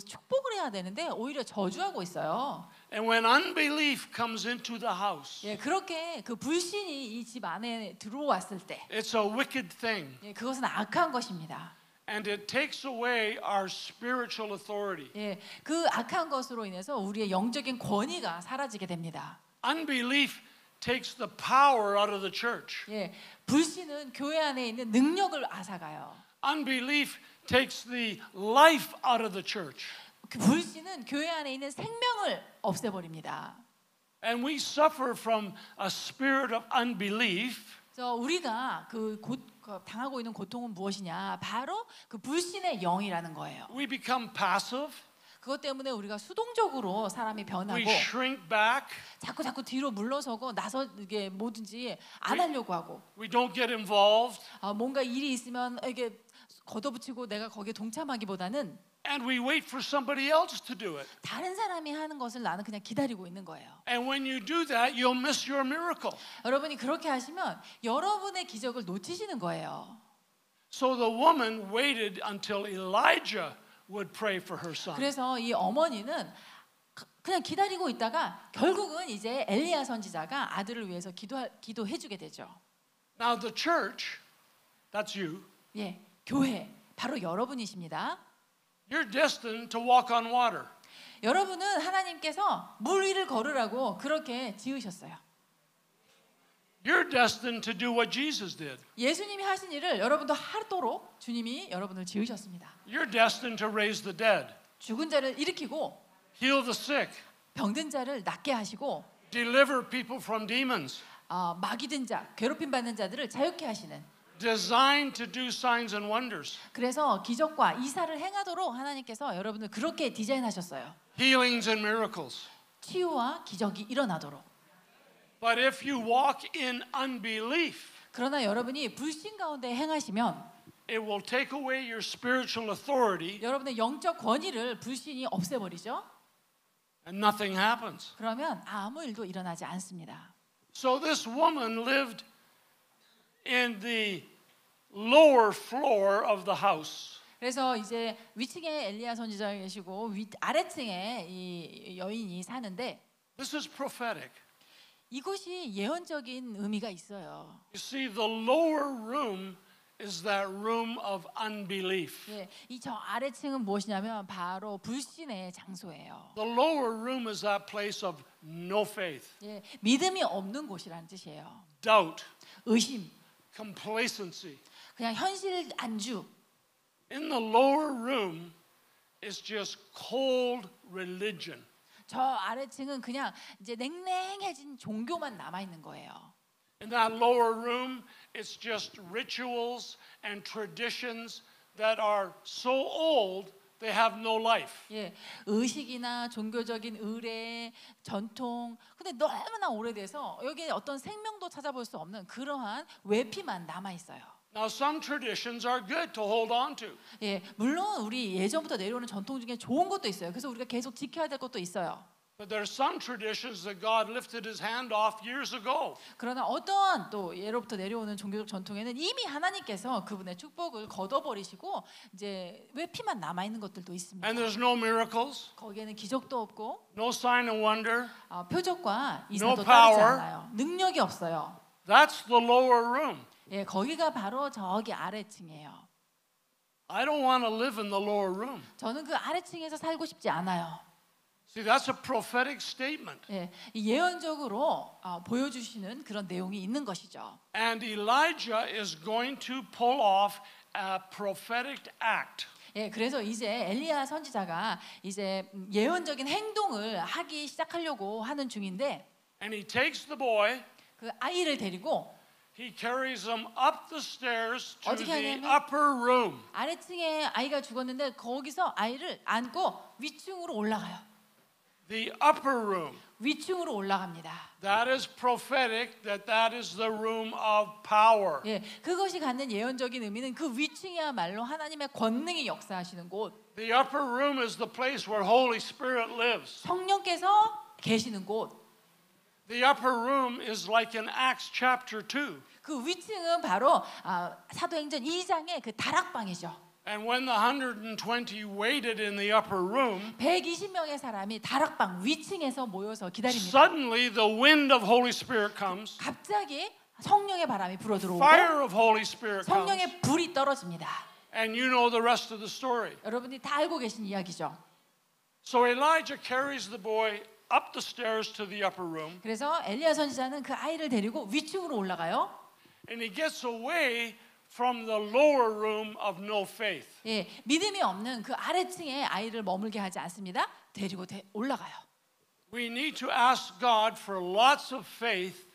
축복을 해야 되는데 오히려 저주하고 있어요. And when unbelief comes into the house, 예, 그렇게 그 불신이 이 집 안에 들어왔을 때, it's a wicked thing. 예, 그것은 악한 것입니다. And it takes away our spiritual authority. 예, 그 악한 것으로 인해서 우리의 영적인 권위가 사라지게 됩니다. Unbelief takes the power out of the church. 예, 불신은 교회 안에 있는 능력을 앗아가요. Unbelief takes the life out of the church. 그 불신은 교회 안에 있는 생명을 없애버립니다. And we suffer from a spirit of unbelief. 그래서 우리가 당하고 있는 고통은 무엇이냐? 바로 그 불신의 영이라는 거예요. We become passive. 그것 때문에 우리가 수동적으로 사람이 We 변하고 shrink back. 자꾸 뒤로 물러서고 이게 뭐든지 안 하려고 하고 We don't get involved. 뭔가 일이 있으면 이게 걷어붙이고 내가 거기에 동참하기보다는 And we wait for somebody else to do it. 다른 사람이 하는 것을 나는 그냥 기다리고 있는 거예요. And when you do that, you'll miss your miracle. 여러분이 그렇게 하시면 여러분의 기적을 놓치시는 거예요. So the woman waited until Elijah would pray for her son. 그래서 이 어머니는 그냥 기다리고 있다가 결국은 이제 엘리야 선지자가 아들을 위해서 기도해 주게 되죠. Now the church, that's you. 예, 교회 바로 여러분이십니다. You're destined to walk on water. 여러분은 하나님께서 물 위를 걸으라고 그렇게 지으셨어요. You're destined to do what Jesus did. 예수님이 하신 일을 여러분도 하도록 주님이 여러분을 지으셨습니다. You're destined to raise the dead, 죽은 자를 일으키고 heal the sick, 병든 자를 낫게 하시고 deliver people from demons, 마귀든 자, 괴롭힘 받는 자들을 자유케 하시는 designed to do signs and wonders. 그래서 기적과 이사를 행하도록 하나님께서 여러분을 그렇게 디자인하셨어요. Healings and miracles. 치유와 기적이 일어나도록. But if you walk in unbelief, 그러나 여러분이 불신 가운데 행하시면 it will take away your spiritual authority 여러분의 영적 권위를 불신이 없애버리죠. and nothing happens. 그러면 아무 일도 일어나지 않습니다. So this woman lived in the lower floor of the house. 그래서 이제 위층에 엘리야 선지자가 계시고 아래층에 이 여인이 사는데 This is prophetic. 이곳이 예언적인 의미가 있어요. You see, the lower room is that room of unbelief. 예, 이 저 아래층은 무엇이냐면 바로 불신의 장소예요. The lower room is that place of no faith, 예, 믿음이 없는 곳이라는 뜻이에요. doubt, 의심, complacency. 그냥 현실 안주. In the lower room is just cold religion. 저 아래층은 그냥 이제 냉랭해진 종교만 남아 있는 거예요. In that lower room, it's just rituals and traditions that are so old they have no life. 예, 의식이나 종교적인 의례, 전통. 근데 너무나 오래돼서 여기에 어떤 생명도 찾아볼 수 없는 그러한 외피만 남아 있어요. Now, some traditions are good to hold on to. 예, 물론 우리 예전부터 내려오는 전통 중에 좋은 것도 있어요. 그래서 우리가 계속 지켜야 될 것도 있어요. But there are some traditions that God lifted his hand off years ago. 그러나 어떠한 또 예로부터 내려오는 종교적 전통에는 이미 하나님께서 그분의 축복을 걷어버리시고 이제 외피만 남아 있는 것들도 있습니다. And there's no miracles, 거기에는 기적도 없고 no sign and wonder. 표적과 이사도 No 따르지 power. 않아요. 능력이 없어요. That's the lower room. 예, 거기가 바로 저기 아래층이에요. I don't want to live in the lower room. 저는 그 아래층에서 살고 싶지 않아요. See, that's a prophetic statement. 예, 이 예언적으로 보여주시는 그런 내용이 있는 것이죠. And Elijah is going to pull off a prophetic act. 예, 그래서 이제 엘리야 선지자가 이제 예언적인 행동을 하기 시작하려고 하는 중인데 And he takes the boy, 그 아이를 데리고 he carries him up the stairs to 어떻게 the 하냐면 upper room. 아래층에 아이가 죽었는데 거기서 아이를 안고 위층으로 올라가요. The upper room. 위층으로 올라갑니다. That is prophetic, that is the room of power. 예, 그것이 갖는 예언적인 의미는 그 위층이야말로 하나님의 권능이 역사하시는 곳. The upper room is the place where Holy Spirit lives. 성령께서 계시는 곳. The upper room is like in Acts chapter 2. 그 위층은 바로 사도행전 2장의 그 다락방이죠. And when the 120 waited in the upper room, 120명의 사람이 다락방 위층에서 모여서 기다립니다. suddenly the wind of Holy Spirit comes. 갑자기 성령의 바람이 불어 들어오고 Fire of Holy Spirit comes. 성령의 불이 떨어집니다. And you know the rest of the story. 여러분이 다 알고 계신 이야기죠. So Elijah carries the boy up the stairs to the upper room. 그래서 엘리야 선지자는 그 아이를 데리고 위층으로 올라가요. And he gets away from the lower room of no faith. 예, 믿음이 없는 그 아래층에 아이를 머물게 하지 않습니다. 데리고 올라가요. We need to ask God for lots of faith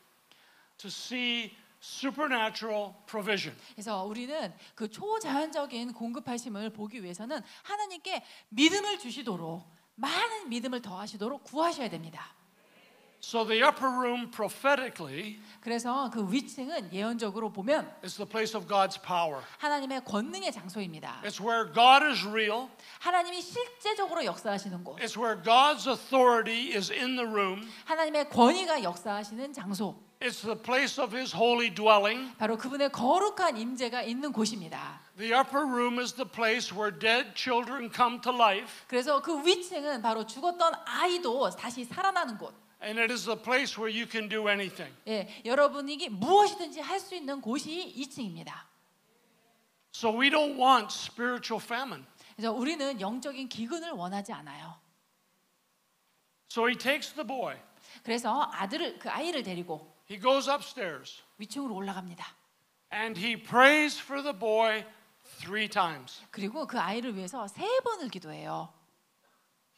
to see supernatural provision. 그래서 우리는 그 초자연적인 공급하심을 보기 위해서는 하나님께 믿음을 주시도록 많은 믿음을 더하시도록 구하셔야 됩니다. So the upper room prophetically 그래서 그 위층은 예언적으로 보면 is the place of God's power. 하나님의 권능의 장소입니다. It's where God is real. 하나님이 실제적으로 역사하시는 곳. It's where God's authority is in the room. 하나님의 권위가 역사하시는 장소. It's the place of His holy dwelling. 바로 그분의 거룩한 임재가 있는 곳입니다. The upper room is the place where dead children come to life. 그래서 그 위층은 바로 죽었던 아이도 다시 살아나는 곳. And it is the place where you can do anything. 예, 여러분이 무엇이든지 할 수 있는 곳이 2층입니다. So we don't want spiritual famine. 그래서 우리는 영적인 기근을 원하지 않아요. So he takes the boy. 그래서 그 아이를 데리고 He goes upstairs. 위층으로 올라갑니다. And he prays for the boy 3 times. 그리고 그 아이를 위해서 3번을 기도해요.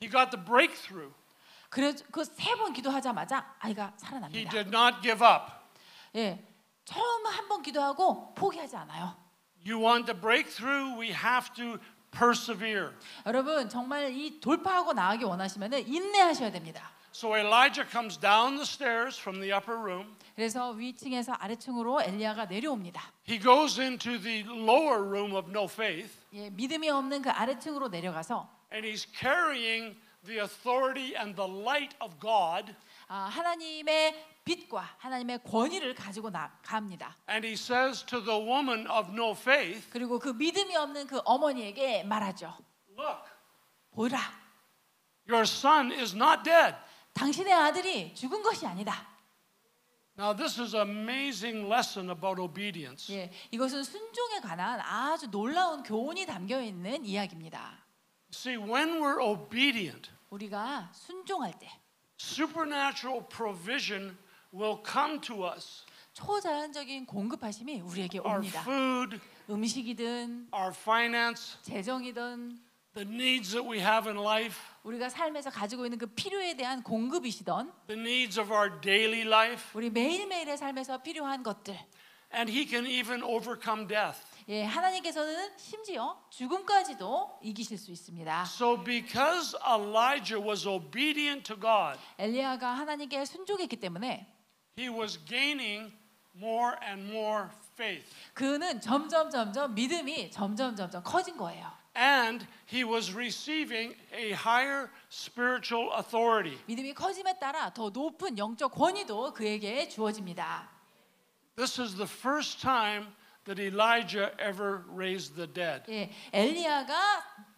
He got the breakthrough. 그래서 그 3번 기도하자마자 아이가 He 살아납니다. did not give up. 예, 처음 한 번 기도하고 포기하지 않아요. You want the breakthrough, we have to persevere. 여러분 정말 이 돌파하고 나가기 원하시면 인내하셔야 됩니다. So Elijah comes down the stairs from the upper room. 그래서 위층에서 아래층으로 엘리야가 내려옵니다. He goes into the lower room of no faith. 예, 믿음이 없는 그 아래층으로 내려가서 And he's carrying the authority and the light of God. 하나님의 빛과 하나님의 권위를 가지고 갑니다. And he says to the woman of no faith, 그리고 그 믿음이 없는 그 어머니에게 말하죠. look, 보라, your son is not dead. 당신의 아들이 죽은 것이 아니다. Now this is an amazing lesson about obedience. 예, 이것은 순종에 관한 아주 놀라운 교훈이 담겨 있는 이야기입니다. See, when we're obedient, 우리가 순종할 때 supernatural provision will come to us. 초자연적인 공급하심이 우리에게 Our 옵니다. food, 음식이든 our finance, 재정이든 the needs that we have in life, 우리가 삶에서 가지고 있는 그 필요에 대한 공급이시던 the needs of our daily life, 우리 매일매일의 삶에서 필요한 것들. and he can even overcome death. 예, 하나님께서는 심지어 죽음까지도 이기실 수 있습니다. So because Elijah was obedient to God, 엘리야가 하나님께 순종했기 때문에 he was gaining more and more faith. 그는 점점 믿음이 점점 커진 거예요. And he was receiving a higher spiritual authority. 믿음이 커짐에 따라 더 높은 영적 권위도 그에게 주어집니다. This is the first time that Elijah ever raised the dead. 예, 엘리야가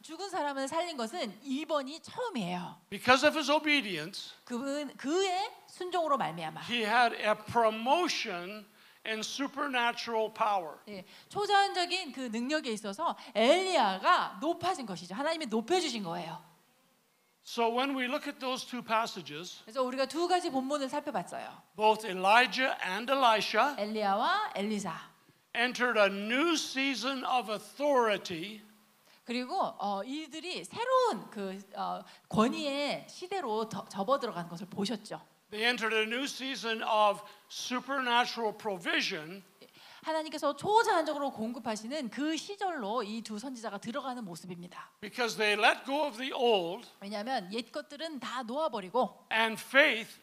죽은 사람을 살린 것은 이번이 처음이에요. Because of his obedience, 그의 순종으로 말미암아. he had a promotion in supernatural power. 예, 초자연적인 그 능력에 있어서 엘리야가 높아진 것이죠. 하나님이 높여주신 거예요. So when we look at those two passages, 그래서 우리가 두 가지 본문을 살펴봤어요. both Elijah and Elisha 엘리야와 엘리사. entered a new season of authority. 그리고 이들이 새로운 그 권위의 시대로 접어들어가는 것을 보셨죠. They entered a new season of supernatural provision. 하나님께서 초자연적으로 공급하시는 그 시절로 이 두 선지자가 들어가는 모습입니다. Because they let go of the old 왜냐하면 옛 것들은 다 놓아버리고 and faith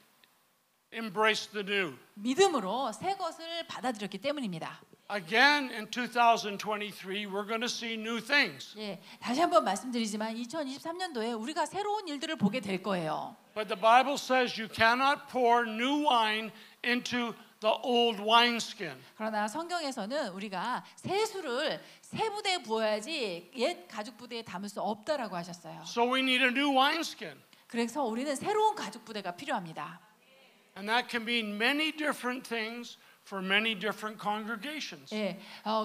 embraced the new. 믿음으로 새 것을 받아들였기 때문입니다. Again in 2023 we're going to see new things. 예, 다시 한번 말씀드리지만 2023년도에 우리가 새로운 일들을 보게 될 거예요. But the Bible says you cannot pour new wine into the old wineskin. 그러나 성경에서는 우리가 새 술을 새 부대에 부어야지 옛 가죽 부대에 담을 수 없다라고 하셨어요. So we need a new wineskin. 그래서 우리는 새로운 가죽 부대가 필요합니다. And that can mean many different things for many different congregations. 예,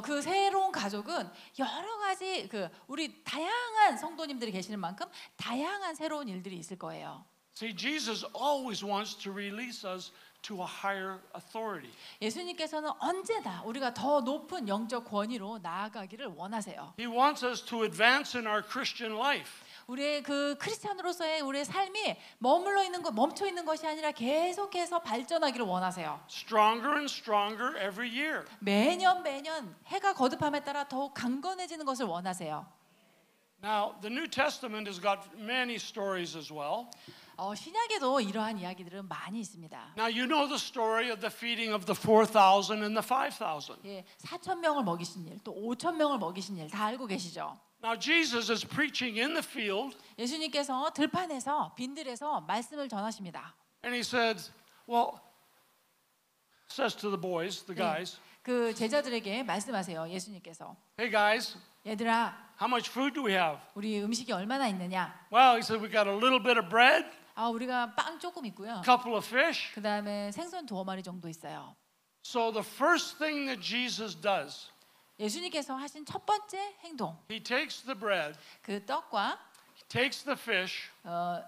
그 새로운 가족은 여러 가지 우리 다양한 성도님들이 계시는 만큼 다양한 새로운 일들이 있을 거예요. See, Jesus always wants to release us to a higher authority. 예수님께서는 언제나 우리가 더 높은 영적 권위로 나아가기를 원하세요. He wants us to advance in our Christian life. 우리의 그 크리스찬으로서의 우리의 삶이 머물러 있는 것, 멈춰 있는 것이 아니라 계속해서 발전하기를 원하세요. Stronger and stronger every year. 매년 해가 거듭함에 따라 더욱 강건해지는 것을 원하세요. Now, the New Testament has got many stories as well. 신약에도 이러한 이야기들은 많이 있습니다. Now, you know the story of the feeding of the 4,000 and the 5,000. 예, 4,000명을 먹이신 일, 또 5,000명을 먹이신 일 다 알고 계시죠? Now, Jesus is preaching in the field, 예수님께서 들판에서 빈들에서 말씀을 전하십니다. and he says to the boys, the guys, 그 제자들에게 말씀하세요. 예수님께서 hey guys, 얘들아, how much food do we have? 우리 음식이 얼마나 있느냐? Well, he said, we got a little bit of bread, 우리가 빵 조금 있고요. a couple of fish. 그 다음에 생선 2마리 정도 있어요. So the first thing that Jesus does, 예수님께서 하신 첫 번째 행동, he takes the bread, 그 떡과 he takes the fish,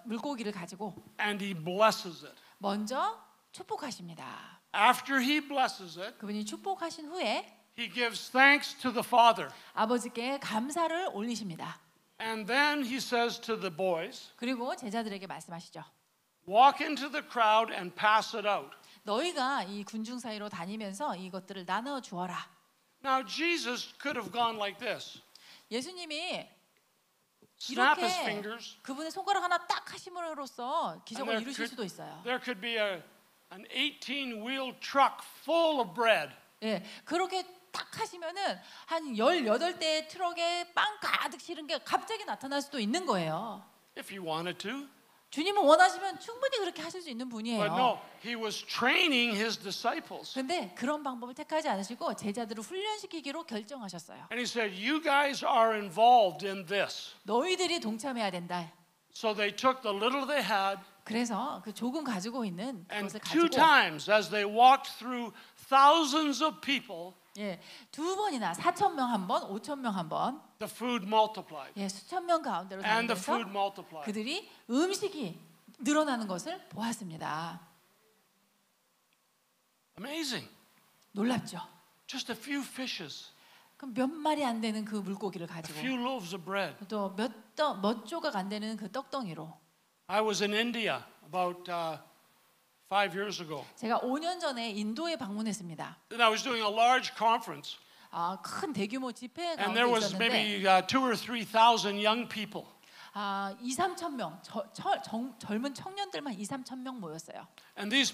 물고기를 가지고 and he blesses it. 먼저 축복하십니다. After he blesses it, 그분이 축복하신 후에 he gives thanks to the Father. 아버지께 감사를 올리십니다. And then he says to the boys, 그리고 제자들에게 말씀하시죠. walk into the crowd and pass it out. 너희가 이 군중 사이로 다니면서 이것들을 나눠 주어라. Now Jesus could have gone like this. 예수님이 Snap his 이렇게 fingers. 그분의 손가락 하나 딱 하심으로써 기적을 And 이루실 수도 있어요. there could be an 18-wheel truck full of bread. 예, 그렇게 딱 하시면은 한 18대의 트럭에 빵 가득 실은 게 갑자기 나타날 수도 있는 거예요. If he wanted to. 주님은 원하시면 충분히 그렇게 하실 수 있는 But no, 분이에요. he was training his disciples. 근데 그런 방법을 택하지 않으시고 제자들을 훈련시키기로 결정하셨어요. And he said, you guys are involved in this. 너희들이 동참해야 된다. So they took the little they had, 그래서 그 조금 가지고 있는 and 그것을 two 가지고 times as they walked through thousands of people, 예, 2번이나 4,000명 한 번, 5,000명 한 번, the food multiplied. 예, 수천 명 가운데로 And the 다니면서 food multiplied. 그들이 음식이 늘어나는 것을 보았습니다. Amazing. 놀랍죠. Just a few fishes, 그럼 몇 마리 안 되는 그 물고기를 a 가지고 few loaves of bread. 또 몇 조각 안 되는 그 떡덩이로. I was in India about 5 years ago. 제가 5년 전에 인도에 방문했습니다. And I was doing a large conference. 큰 대규모 집회 And 가운데 there was 있었는데 maybe 2,000 or 3,000 young people. 2, 3천 명 젊은 청년들만 2, 3천 명 모였어요. And these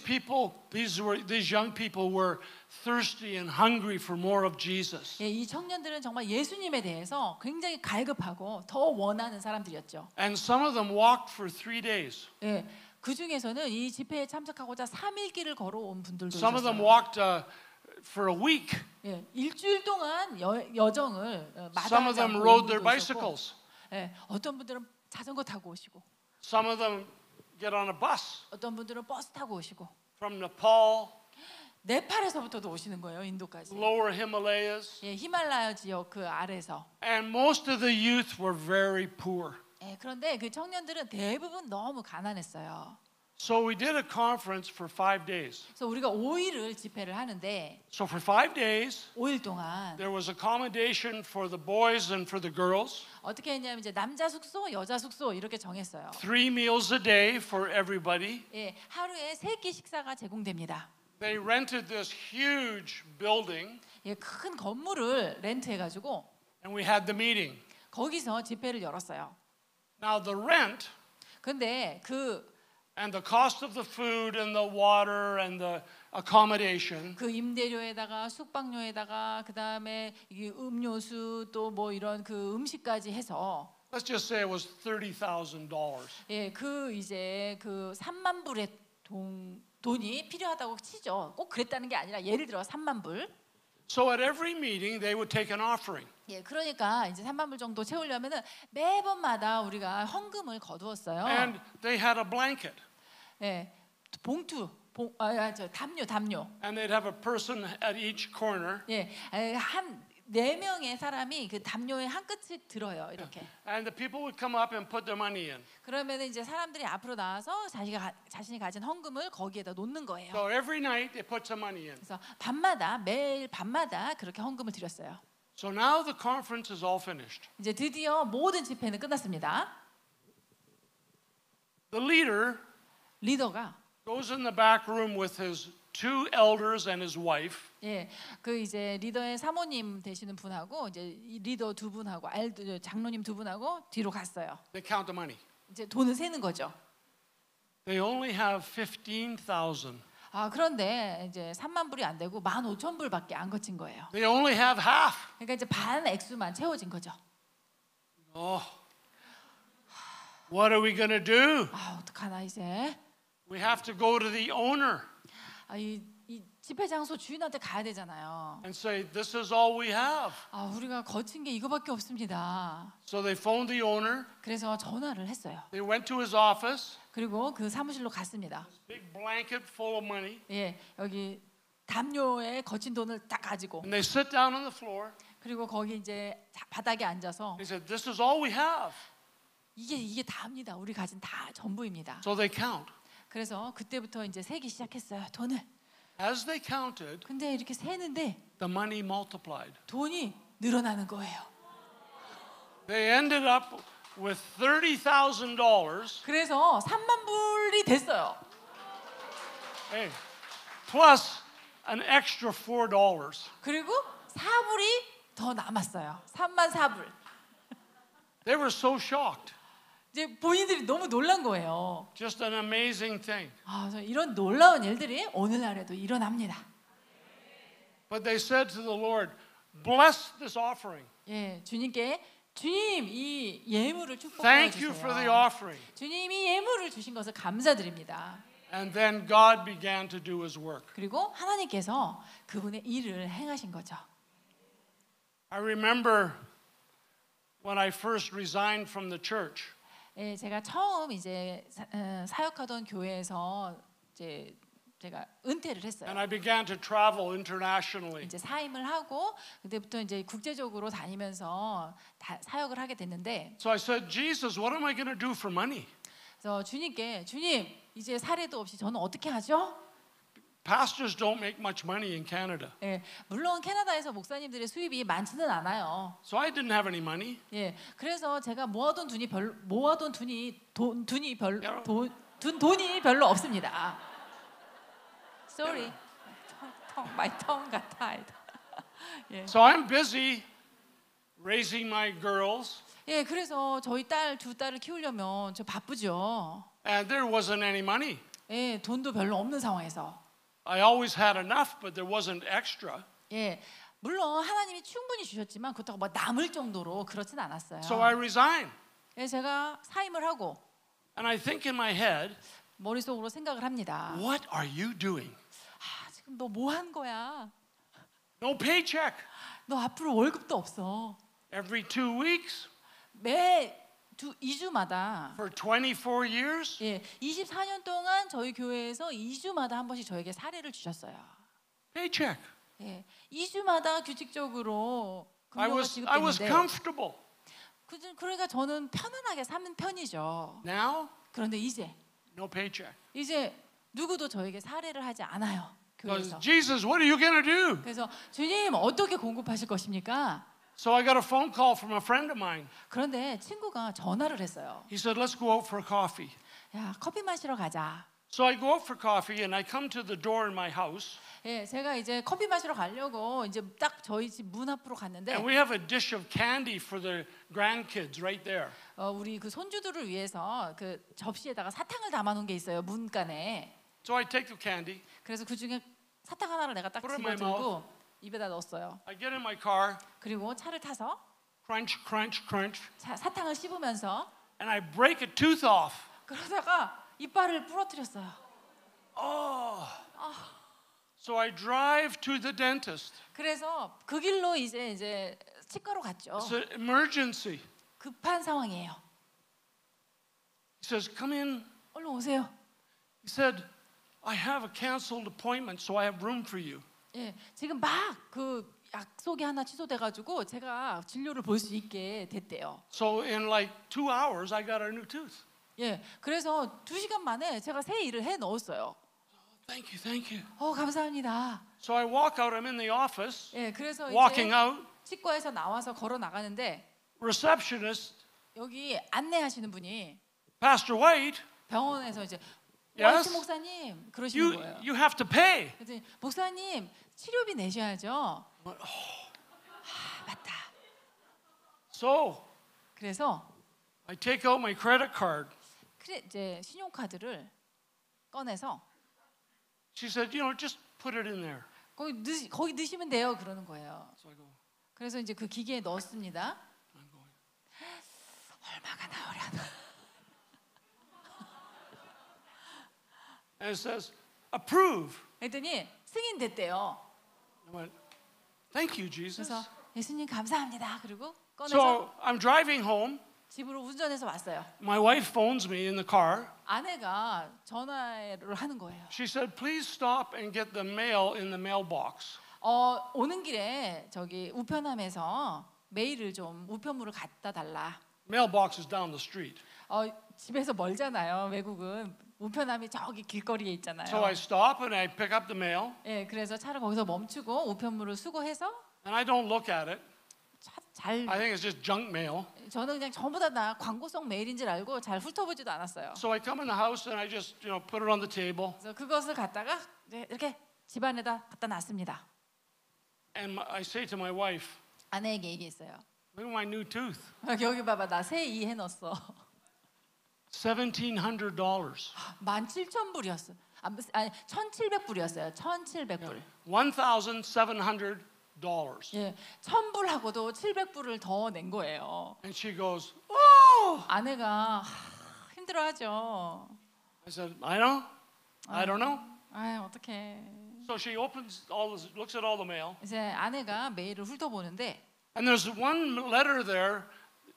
young people were thirsty and hungry for more of Jesus. 예, 이 청년들은 정말 예수님에 대해서 굉장히 갈급하고 더 원하는 사람들이었죠. And some of them walked for 3 days. 예, 그 중에서는 이 집회에 참석하고자 3일 길을 걸어온 분들도 Some of them 있었어요. walked for a week. 예, 일주일 동안 여정을 Some of 마다하지 them 않고 rode 온 their 분도 있었고, bicycles. 예, 어떤 분들은 자전거 타고 오시고, Some of them get on a bus 어떤 분들은 버스 타고 오시고, from Nepal, 네팔에서부터도 오시는 거예요, 인도까지. lower Himalayas. 예, 히말라야 지역 그 아래서. And most of the youth were very poor. 예, 그런데 그 청년들은 대부분 너무 가난했어요. So we did a conference for 5 days. 그래서 우리가 5일을 집회를 하는데 So for 5 days, 5일 동안 there was accommodation for the boys and for the girls. 어떻게 했냐면 이제 남자 숙소, 여자 숙소 이렇게 정했어요. 3 meals a day for everybody. 예, 하루에 3끼 식사가 제공됩니다. They rented this huge building, 예, 큰 건물을 렌트해가지고 and we had the meeting. 거기서 집회를 열었어요. Now the rent 근데 and the cost of the food and the water and the accommodation 그 임대료에다가 숙박료에다가 그 다음에 음료수 또 뭐 이런 그 음식까지 해서 let's just say it was $30,000. 예, 이제 3만 불의 돈이 필요하다고 치죠. 꼭 그랬다는 게 아니라 예를 들어 3만 불. So at every meeting they would take an offering. 예, 그러니까 이제 3만 불 정도 채우려면은 매번마다 우리가 헌금을 거두었어요. And they had a blanket. 예, 담요. And they'd have a person at each corner. 예, 한 4명의 사람이 그 담요의 한 끝씩 들어요, 이렇게. And the people would come up and put their money in. 그러면 이제 사람들이 앞으로 나와서 자신이 가진 헌금을 거기에다 놓는 거예요. So every night they put some money in. 그래서 매일 밤마다 그렇게 헌금을 드렸어요. So now the conference is all finished. 이제 드디어 모든 집회는 끝났습니다. The leader 리더가 goes in the back room with his 2 elders and his wife. 예, 이제 리더의 사모님 되시는 분하고 이제 리더 2분하고 장로님 2분하고 뒤로 갔어요. They count the money. 이제 돈을 세는 거죠. They only have 15,000. 그런데 이제 3만 불이 안 되고 15,000불밖에 안 거친 거예요. They only have half. 그러니까 이제 반 액수만 채워진 거죠. Oh, what are we going to do? 어떡하나 이제. We have to go to the owner 이 집회 장소 주인한테 가야 되잖아요. and say, this is all we have. 우리가 거친 게 이거밖에 없습니다. So they phoned the owner. 그래서 전화를 했어요. They went to his office. 그리고 그 사무실로 갔습니다. Big blanket full of money. 예, 여기 담요에 거친 돈을 딱 가지고 And they sit down on the floor. 그리고 거기 이제 바닥에 앉아서 They said, this is all we have. 이게 다입니다. 우리 가진 다 전부입니다. So they count. 그래서 그때부터 이제 세기 시작했어요. 돈을. As they counted, 근데 이렇게 세는데 the money multiplied. 돈이 늘어나는 거예요. They ended up with $30,000. 그래서 3만 불이 됐어요. Hey, plus an extra $4. 그리고 4불이 더 남았어요. 3만 4불. They were so shocked. 이제 본인들이 너무 놀란 거예요. Just an amazing thing. 그래서 이런 놀라운 일들이 오늘날에도 일어납니다. But they said to the Lord, bless this offering. 예, 주님께 주님 이 예물을 축복해 Thank you for the 주세요. offering. 주님이 예물을 주신 것을 감사드립니다. And then God began to do his work. 그리고 하나님께서 그분의 일을 행하신 거죠. I remember when I first resigned from the church. 예, 제가 처음 이제 사역하던 교회에서 이제 제가 은퇴를 했어요. And I began to travel internationally. 이제 사임을 하고 그때부터 이제 국제적으로 다니면서 사역을 하게 됐는데, So I said, Jesus, what am I going to do for money? 그래서 주님께 주님 이제 사례도 없이 저는 어떻게 하죠? Pastors don't make much money in Canada. 예, 물론 캐나다에서 목사님들의 수입이 많지는 않아요. So I didn't have any money. 예, 그래서 제가 모아둔 돈이 별로 없습니다. Sorry, my tongue got tied. 예. So I'm busy raising my girls, 예, 그래서 저희 두 딸을 키우려면 저 바쁘죠. and there wasn't any money. 예, 돈도 별로 없는 상황에서. I always had enough, but there wasn't extra. 예, 물론 하나님이 충분히 주셨지만 그렇다고 뭐 남을 정도로 그렇진 않았어요. So I resigned. 예, 제가 사임을 하고 And I think in my head, 머릿속으로 생각을 합니다. what are you doing? 지금 너 뭐 한 거야? No paycheck. 너 앞으로 월급도 없어. Every 2 weeks 매 2주마다 for 24 years. 예, 24년 동안 저희 교회에서 2주마다 한 번씩 저에게 사례를 주셨어요. Paycheck. 예, 2주마다 규칙적으로 I 금요가 was 지급됐는데 comfortable. 그러니까 저는 편안하게 사는 편이죠. Now, 그런데 이제 no paycheck. 누구도 저에게 사례를 하지 않아요. Because 교회에서. Jesus, what are you going to do? 그래서 주님 어떻게 공급하실 것입니까? So I got a phone call from a friend of mine. 그런데 친구가 전화를 했어요. He said, let's go out for coffee. 야, 커피 마시러 가자. So I go out for coffee and I come to the door in my house. 예, 제가 이제 커피 마시러 가려고 이제 딱 저희 집 문 앞으로 갔는데 And we have a dish of candy for the grandkids right there. 우리 그 손주들을 위해서 그 접시에다가 사탕을 담아놓은 게 있어요, 문간에. So I take the candy, 그래서 그 중에 사탕 하나를 내가 딱 Put it in my 집어들고 입에다 넣었어요. I get in my car, 그리고 차를 타서 crunch, crunch, crunch, 사탕을 씹으면서 and I break a tooth off. 그러다가 이빨을 부러뜨렸어요. Oh. So I drive to the dentist. 그래서 그 길로 이제 치과로 갔죠. It's an emergency. 급한 상황이에요. He says, come in. 얼른 오세요. He said, I have a canceled appointment, so I have room for you. 예, 지금 막 그 약속이 하나 취소돼가지고 제가 진료를 볼 수 있게 됐대요. So in like 2 hours, I got a new tooth. 예, 그래서 2시간 만에 제가 새 일을 해 넣었어요. Thank you, thank you. 감사합니다. So I walk out. I'm in the office, 예, 그래서 walking 이제 out. 치과에서 나와서 걸어 나가는데 Receptionist, 여기 안내하시는 분이 Pastor White, 병원에서 이제 Yes? 화이트 목사님 그러시는 거예요. you have to pay. 그랬더니 목사님 치료비 내셔야죠. 맞다. So 그래서 I take out my credit card. 이제 신용카드를 꺼내서 She said, just put it in there. 거기 넣으시면 돼요. 그러는 거예요. So I go, 그래서 이제 그 기계에 넣었습니다. I'm going. 얼마가 나오려나? And it says, approve. 그랬더니 승인됐대요. I went, thank you, Jesus. 그래서 예수님 감사합니다. 그리고 꺼내서 So I'm driving home. 집으로 운전해서 왔어요. My wife phones me in the car. 아내가 전화를 하는 거예요. She said, please stop and get the mail in the mailbox. 오는 길에 저기 우편함에서 메일을 좀 우편물을 갖다 달라. Mailbox is down the street. 집에서 멀잖아요. 외국은 우편함이 저기 길거리에 있잖아요. So I stop and I pick up the mail. 예, 그래서 차를 거기서 멈추고 우편물을 수거해서 And I don't look at it. 잘 I think it's just junk mail. 저는 그냥 전부 다 광고성 메일인 줄 알고 잘 훑어보지도 않았어요. So I come in the house and I just, put it on the table. 그래서 그것을 갖다가 이렇게 집안에다 갖다 놨습니다. And I say to my wife, 아내에게 얘기했어요. look at my new tooth. 여기 봐봐, 나 새 이 해놨어. $1,700. 17,000불이었어. 아니 1,700불이었어요. 1,700불. $1,700. 예, 1,000불하고도 700불을 더 낸 거예요. And she goes, oh! 아내가 힘들어하죠. I said, I don't know. 아, 어떡해. So she opens looks at all the mail, 이제 아내가 메일을 훑어보는데 and there's one letter there.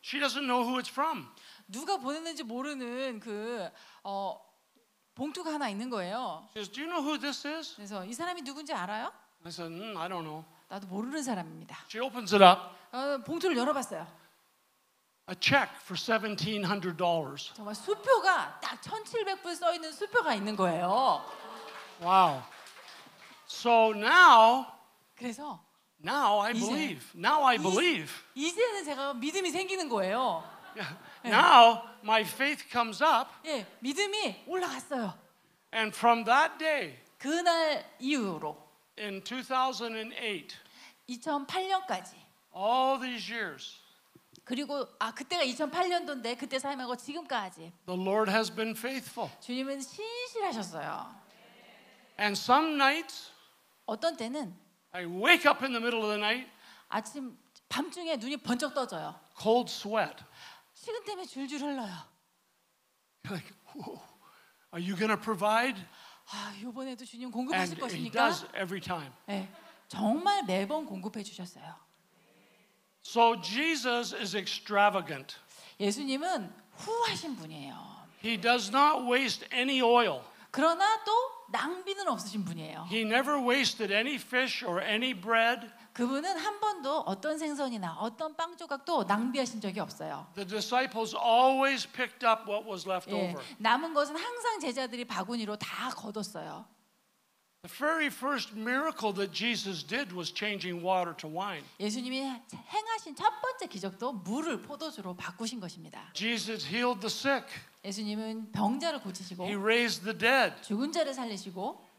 She doesn't know who it's from. 누가 보냈는지 모르는 그 봉투가 하나 있는 거예요. She says, do you know who this is? 그래서 이 사람이 누군지 알아요? I said, I don't know. 나도 모르는 사람입니다. She opens it up. 봉투를 열어봤어요. A check for $1,700. 정말 수표가 딱 1,700불 써 있는 수표가 있는 거예요. Wow. So now 그래서 I believe. Now I believe. 이제는 제가 믿음이 생기는 거예요. Now my faith comes up, 예, 믿음이 올라갔어요. and from that day 그날 이후로 in 2008, 2008년까지 all these years, 그리고 그때가 2008년도인데 그때 사임하고 지금까지 the Lord has been faithful. 주님은 신실하셨어요. And some nights 어떤 때는 I wake up in the middle of the night, 아침 밤중에 눈이 번쩍 떠져요. cold sweat. 식은 땀이 줄줄 흘러요. You're like, whoa, are you going to provide? 이번에도 주님 And 공급하실 He 것입니까? does every time. 네, 정말 매번 공급해 주셨어요. So Jesus is extravagant. 예수님은 후하신 분이에요. He does not waste any oil. 그러나 또 낭비는 없으신 분이에요. He never wasted any fish or any bread. 그분은 한 번도 어떤 생선이나 어떤 빵 조각도 낭비하신 적이 없어요. The disciples always picked up what was left 예, over. 남은 것은 항상 제자들이 바구니로 다 걷었어요. The very first miracle that Jesus did was changing water to wine. 예수님이 행하신 첫 번째 기적도 물을 포도주로 바꾸신 것입니다. Jesus healed the sick. 예수님은 병자를 고치시고 He raised the dead. 죽은 자를 살리시고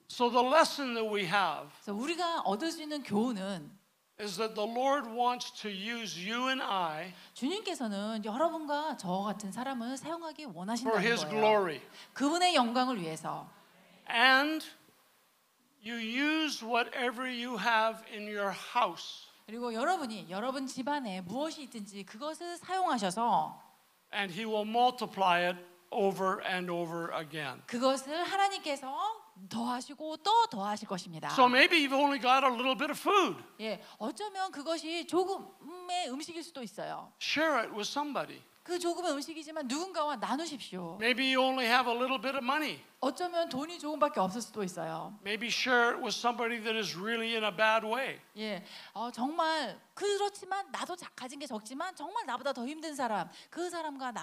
So the lesson that we have 그래서 우리가 얻을 수 있는 교훈은 is that the Lord wants to use you and I 주님께서는 여러분과 저 같은 사람을 사용하기 for 원하신다는 His 거예요. glory. 그분의 영광을 위해서. And you use whatever you have in your house. 그리고 여러분이 여러분 집안에 무엇이 있든지 그것을 사용하셔서 And He will multiply it over and over again. 그것을 하나님께서 더하시고 또 더하실 것입니다. So maybe you've only got a little bit of food. 예, 어쩌면 그것이 조금의 음식일 수도 있어요. Share it with somebody. 그 조금의 음식이지만 누군가와 나누십시오. Maybe you only have a little bit of money. 어쩌면 돈이 조금밖에 없을 수도 있어요. Maybe share it with somebody that is really in a bad way. 예, 정말 그렇지만 나도 가진 게 적지만 정말 나보다 더 힘든 사람, 그 사람과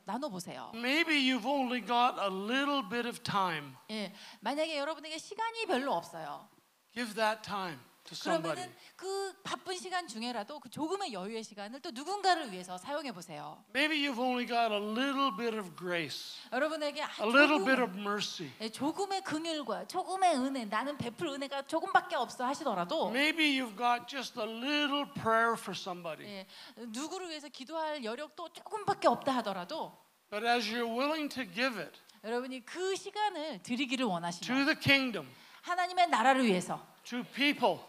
나눠보세요. Maybe you've only got a little bit of time. 예, 만약에 여러분에게 시간이 별로 없어요. Give that time to somebody. 그러면은 그 바쁜 시간 중에라도 그 조금의 여유의 시간을 또 누군가를 위해서 사용해 보세요. Maybe you've only got a little bit of grace, 여러분에게 a little bit of mercy. 조금의 긍휼과 조금의 은혜, 나는 베풀 은혜가 조금밖에 없어 하시더라도 Maybe you've got just a little prayer for somebody. 예, 누구를 위해서 기도할 여력도 조금밖에 없다 하더라도 But as you're willing to give it 여러분이 그 시간을 드리기를 to 원하시면 the kingdom, 하나님의 나라를 위해서 to people,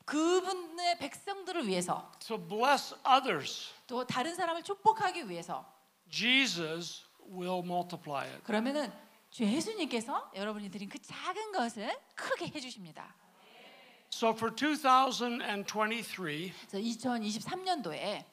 그분의 백성들을 위해서 to bless others, 또 다른 사람을 축복하기 위해서 Jesus will multiply it. 그러면은 주 예수님께서 여러분이 드린 그 작은 것을 크게 해주십니다. So for 2023, 그래서 2023년도에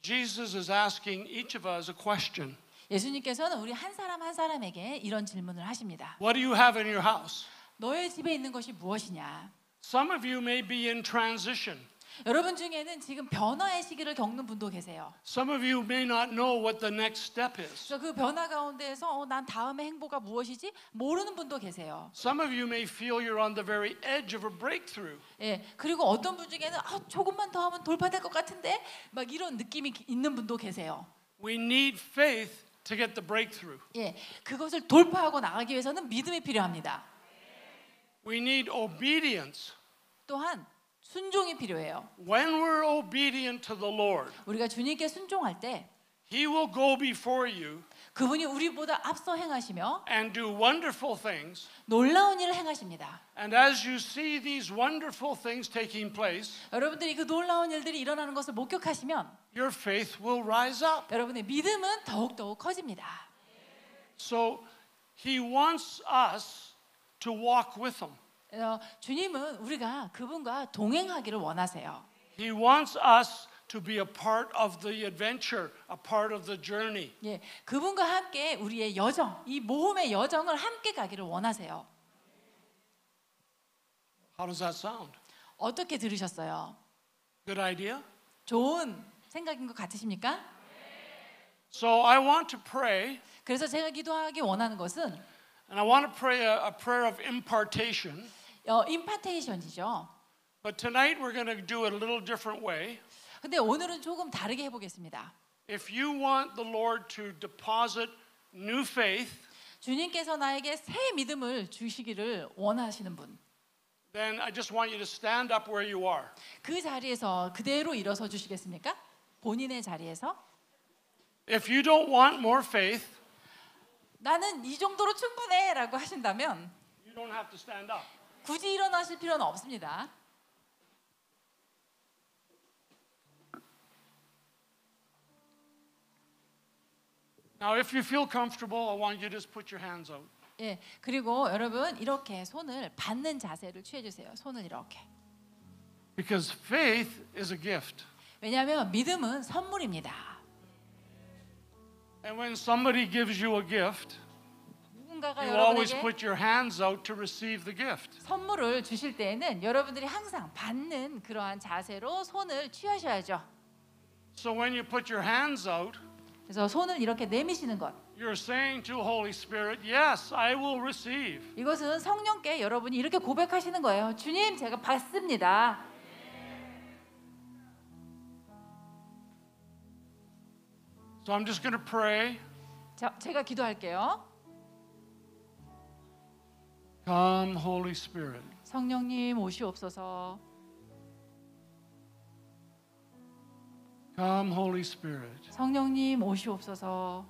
Jesus is asking each of us a question. 예수님께서는 우리 한 사람 한 사람에게 이런 질문을 하십니다. What do you have in your house? 너의 집에 있는 것이 무엇이냐? Some of you may be in transition. 여러분 중에는 지금 변화의 시기를 겪는 분도 계세요. Some of you may not know what the next step is. 그래서 그 변화 가운데에서 난 다음의 행보가 무엇이지 모르는 분도 계세요. Some of you may feel you're on the very edge of a breakthrough. 예, 그리고 어떤 분 중에는 조금만 더 하면 돌파될 것 같은데 막 이런 느낌이 있는 분도 계세요. We need faith to get the breakthrough. 예, 그것을 돌파하고 나가기 위해서는 믿음이 필요합니다. We need obedience. 또한 순종이 필요해요. When we're obedient to the Lord, 우리가 주님께 순종할 때 He will go before you 그분이 우리보다 앞서 행하시며 and do wonderful things. 놀라운 일을 행하십니다. And as you see these wonderful things taking place, 여러분들이 그 놀라운 일들이 일어나는 것을 목격하시면 your faith will rise up. 여러분의 믿음은 더욱더욱 커집니다. So He wants us to walk with Him. 주님은 우리가 그분과 동행하기를 원하세요. He wants us to be a part of the adventure, a part of the journey. 예, 그분과 함께 우리의 여정, 이 모험의 여정을 함께 가기를 원하세요. How does that sound? 어떻게 들으셨어요? Good idea? 좋은 생각인 것 같으십니까? So I want to pray, 그래서 제가 기도하기 원하는 것은 and I want to pray a prayer of impartation. 임파테이션이죠. But tonight we're going to do it a little different way. 근데 오늘은 조금 다르게 해보겠습니다. If you want the Lord to deposit new faith, 주님께서 나에게 새 믿음을 주시기를 원하시는 분, then I just want you to stand up where you are. 그 자리에서 그대로 일어서 주시겠습니까? 본인의 자리에서. If you don't want more faith, 나는 이 정도로 충분해라고 하신다면 you don't have to stand up. 굳이 일어나실 필요는 없습니다. Now, if you feel comfortable, I want you to just put your hands out. 예, 그리고 여러분 이렇게 손을 받는 자세를 취해 주세요. 손을 이렇게. Because faith is a gift. 왜냐하면 믿음은 선물입니다. And when somebody gives you a gift, 누군가가 you always 여러분에게 put your hands out to receive the gift. 선물을 주실 때에는 여러분들이 항상 받는 그러한 자세로 손을 취하셔야죠. So when you put your hands out, 그래서 손을 이렇게 내미시는 것. you're saying to Holy Spirit, yes, I will receive. 이것은 성령께 여러분이 이렇게 고백하시는 거예요. 주님, 제가 받습니다. So I'm just going to pray. 자, 제가 기도할게요. Come, Holy Spirit. 성령님 오시옵소서. Come, Holy Spirit. 성령님 오시옵소서.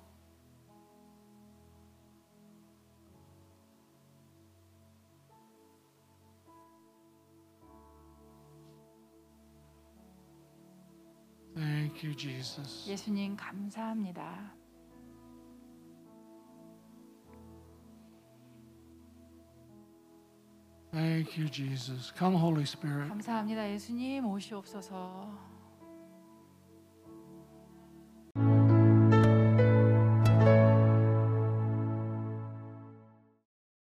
Thank you, Jesus. 예수님 감사합니다. Thank you, Jesus. Come, Holy Spirit. 감사합니다. 예수님 오시옵소서.